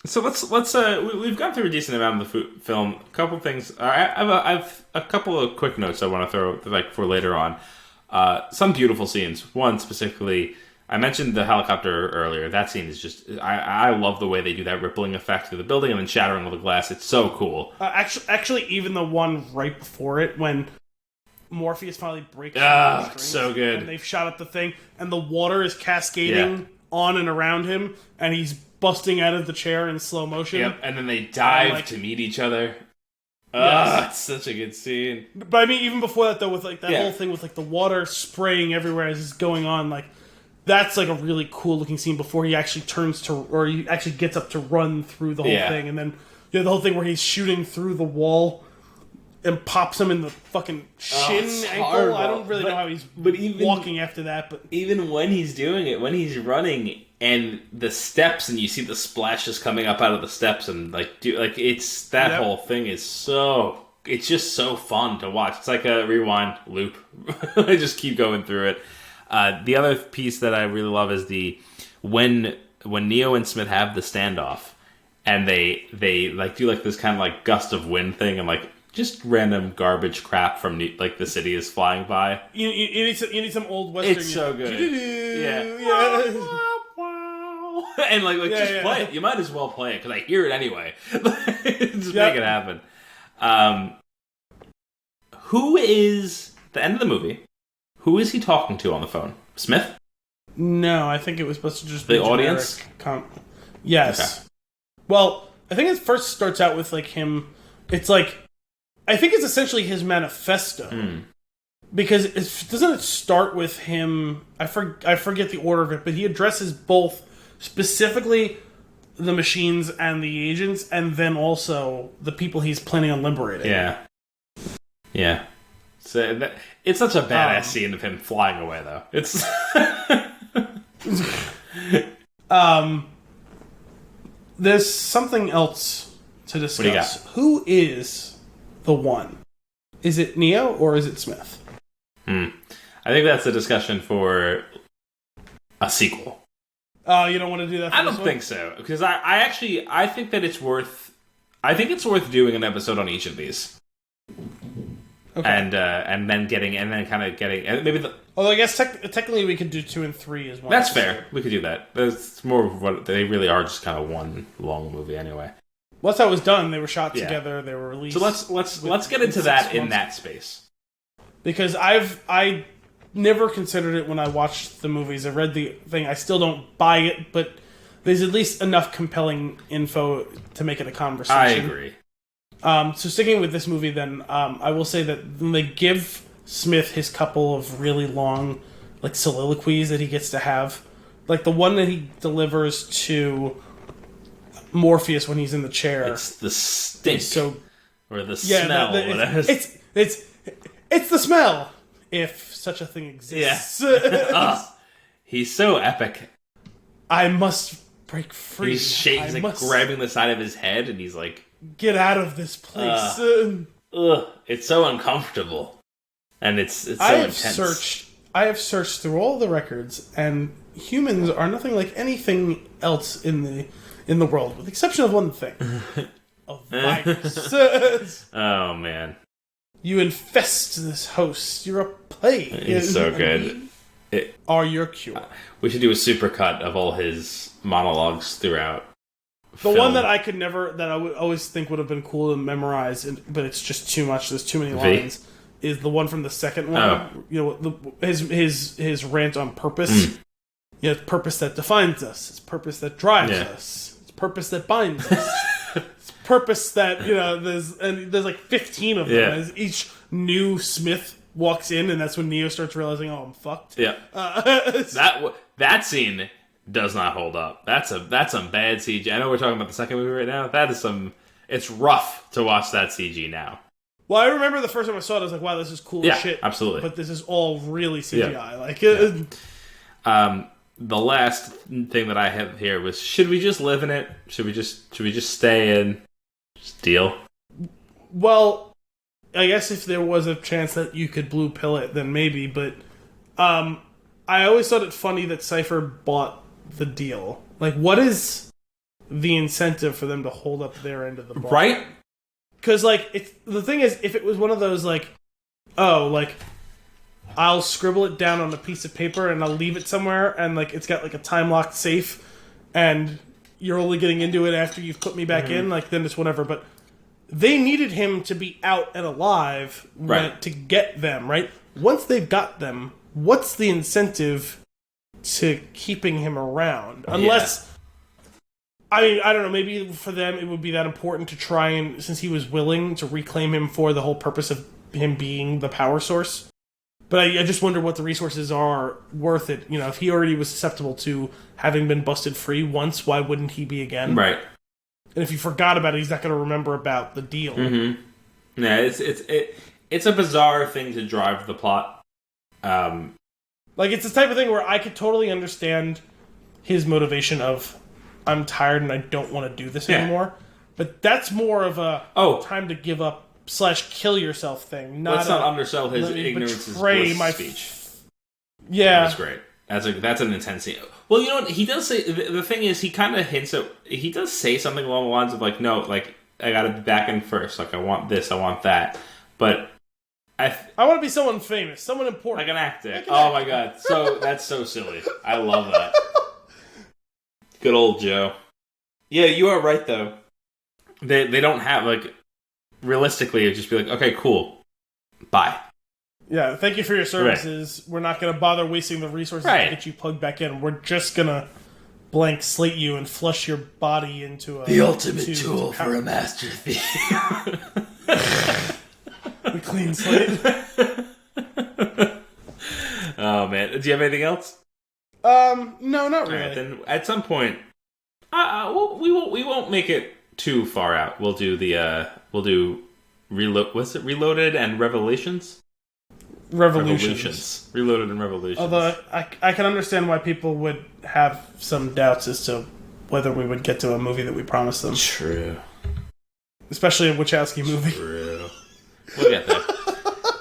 So let's we've gone through a decent amount of the film. A couple things. I've a couple of quick notes I want to throw for later on. Some beautiful scenes. One specifically, I mentioned the helicopter earlier. That scene is just, I love the way they do that rippling effect through the building and then shattering all the glass. It's so cool. Actually, even the one right before it, when Morpheus finally breaks the strings, so good. and they've shot up the thing, and the water is cascading on and around him, and he's busting out of the chair in slow motion. Yep, and then they dive to meet each other. It's such a good scene. But I mean, even before that, though, with whole thing with the water spraying everywhere as it's going on, that's a really cool looking scene before he actually he actually gets up to run through the whole thing, and then the whole thing where he's shooting through the wall and pops him in the fucking shin ankle. Horrible. I don't really know how he's walking after that, but even when he's doing it, when he's running and the steps, and you see the splashes coming up out of the steps, and it's that whole thing is it's just so fun to watch. It's like a rewind loop. I just keep going through it. The other piece that I really love is when Neo and Smith have the standoff, and they do this kind of gust of wind thing, and just random garbage crap from the city is flying by. You need some old western. It's so good. Yeah. And play it. You might as well play it because I hear it anyway. Just make it happen. Who is the end of the movie? Who is he talking to on the phone? Smith? No, I think it was supposed to just be the audience. Yes. Okay. Well, I think it first starts out with him. It's I think it's essentially his manifesto. Because doesn't it start with him? I forget the order of it, but he addresses both specifically the machines and the agents, and then also the people he's planning on liberating. Yeah. So it's such a badass scene of him flying away, though. It's there's something else to discuss. What do you got? Who is the one? Is it Neo or is it Smith? I think that's a discussion for a sequel. Oh, you don't want to do that? I don't think so, because I think that it's worth. I think it's worth doing an episode on each of these. Okay. And then maybe Although I guess technically we could do 2 and 3 as well. That's fair. We could do that. It's more of what they really are, just kind of one long movie anyway. Well, that's how it was done. They were shot together. They were released. So let's get into that in that space. Because I never considered it when I watched the movies. I read the thing. I still don't buy it, but there's at least enough compelling info to make it a conversation. I agree. So sticking with this movie, then, I will say that when they give Smith his couple of really long, soliloquies that he gets to have, the one that he delivers to Morpheus when he's in the chair. It's the stink. Or the smell. It's the smell, if such a thing exists. Yeah. He's so epic. I must break free. He's grabbing the side of his head, and he's like, get out of this place. It's so uncomfortable. And it's so intense. I have searched through all the records, and humans are nothing like anything else in the world, with the exception of one thing. A virus. Oh, man. You infest this host. You're a plague. He's so good. Are your cure. We should do a supercut of all his monologues throughout. The one that I would always think would have been cool to memorize, but it's just too much. There's too many lines. is the one from the second one. Oh. You know, his rant on purpose. It's purpose that defines us. It's purpose that drives us. It's purpose that binds us. It's purpose that, you know, there's like 15 of them. Yeah. As each new Smith walks in, and that's when Neo starts realizing, oh, I'm fucked. Yeah. That scene does not hold up. That's some bad CG. I know we're talking about the second movie right now. That is it's rough to watch that CG now. Well, I remember the first time I saw it, I was like, wow, this is cool as shit. Absolutely. But this is all really CGI. Yeah. The last thing that I have here was, should we just live in it? Should we just stay in? Just deal? Well, I guess if there was a chance that you could blue pill it, then maybe, but I always thought it funny that Cypher bought the deal. Like, what is the incentive for them to hold up their end of the bargain? Right? Because, like, the thing is, if it was one of those, like, oh, like, I'll scribble it down on a piece of paper and I'll leave it somewhere, and, like, it's got, like, a time-locked safe, and you're only getting into it after you've put me back in, like, then it's whatever. But they needed him to be out and alive to get them, right? Once they've got them, what's the incentive to keeping him around? Unless... I mean, I don't know, maybe for them it would be that important to try and, since he was willing, to reclaim him for the whole purpose of him being the power source. But I just wonder what the resources are worth it. You know, if he already was susceptible to having been busted free once, why wouldn't he be again? Right. And if he forgot about it, he's not going to remember about the deal. Mm-hmm. Yeah, it's a bizarre thing to drive the plot. Like, it's the type of thing where I could totally understand his motivation of, I'm tired and I don't want to do this anymore. But that's more of a time to give up / kill yourself thing. Let's not undersell his ignorance is bliss speech. Yeah. That's great. That's an intense scene. Well, you know what? He does say, the thing is, he kind of hints at, he does say something along the lines of, like, no, like, I gotta be back in first. Like, I want this, I want that. But I want to be someone famous, someone important. Like an actor. Oh my god. So, that's so silly. I love that. Good old Joe. Yeah, you are right, though. They don't have, like, realistically, it'd just be like, okay, cool. Bye. Yeah, thank you for your services. Right. We're not going to bother wasting the resources to get you plugged back in. We're just going to blank slate you and flush your body into a... The ultimate tool for a master thief. The clean slate. Oh, man. Do you have anything else? No, not really. Right, then at some point, we won't make it too far out. We'll do Reloaded and Revelations. Revolutions. Reloaded and Revolutions. Although I can understand why people would have some doubts as to whether we would get to a movie that we promised them. True. Especially a Wachowski movie. True. We'll get there.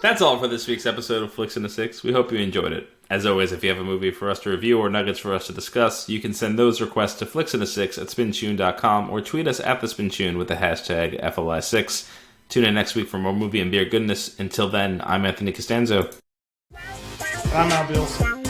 That's all for this week's episode of Flix in a Six. We hope you enjoyed it. As always, if you have a movie for us to review or nuggets for us to discuss, you can send those requests to flixinasix@spintune.com or tweet us at @thespintune with the hashtag FLI6. Tune in next week for more movie and beer goodness. Until then, I'm Anthony Costanzo. I'm Al Beals.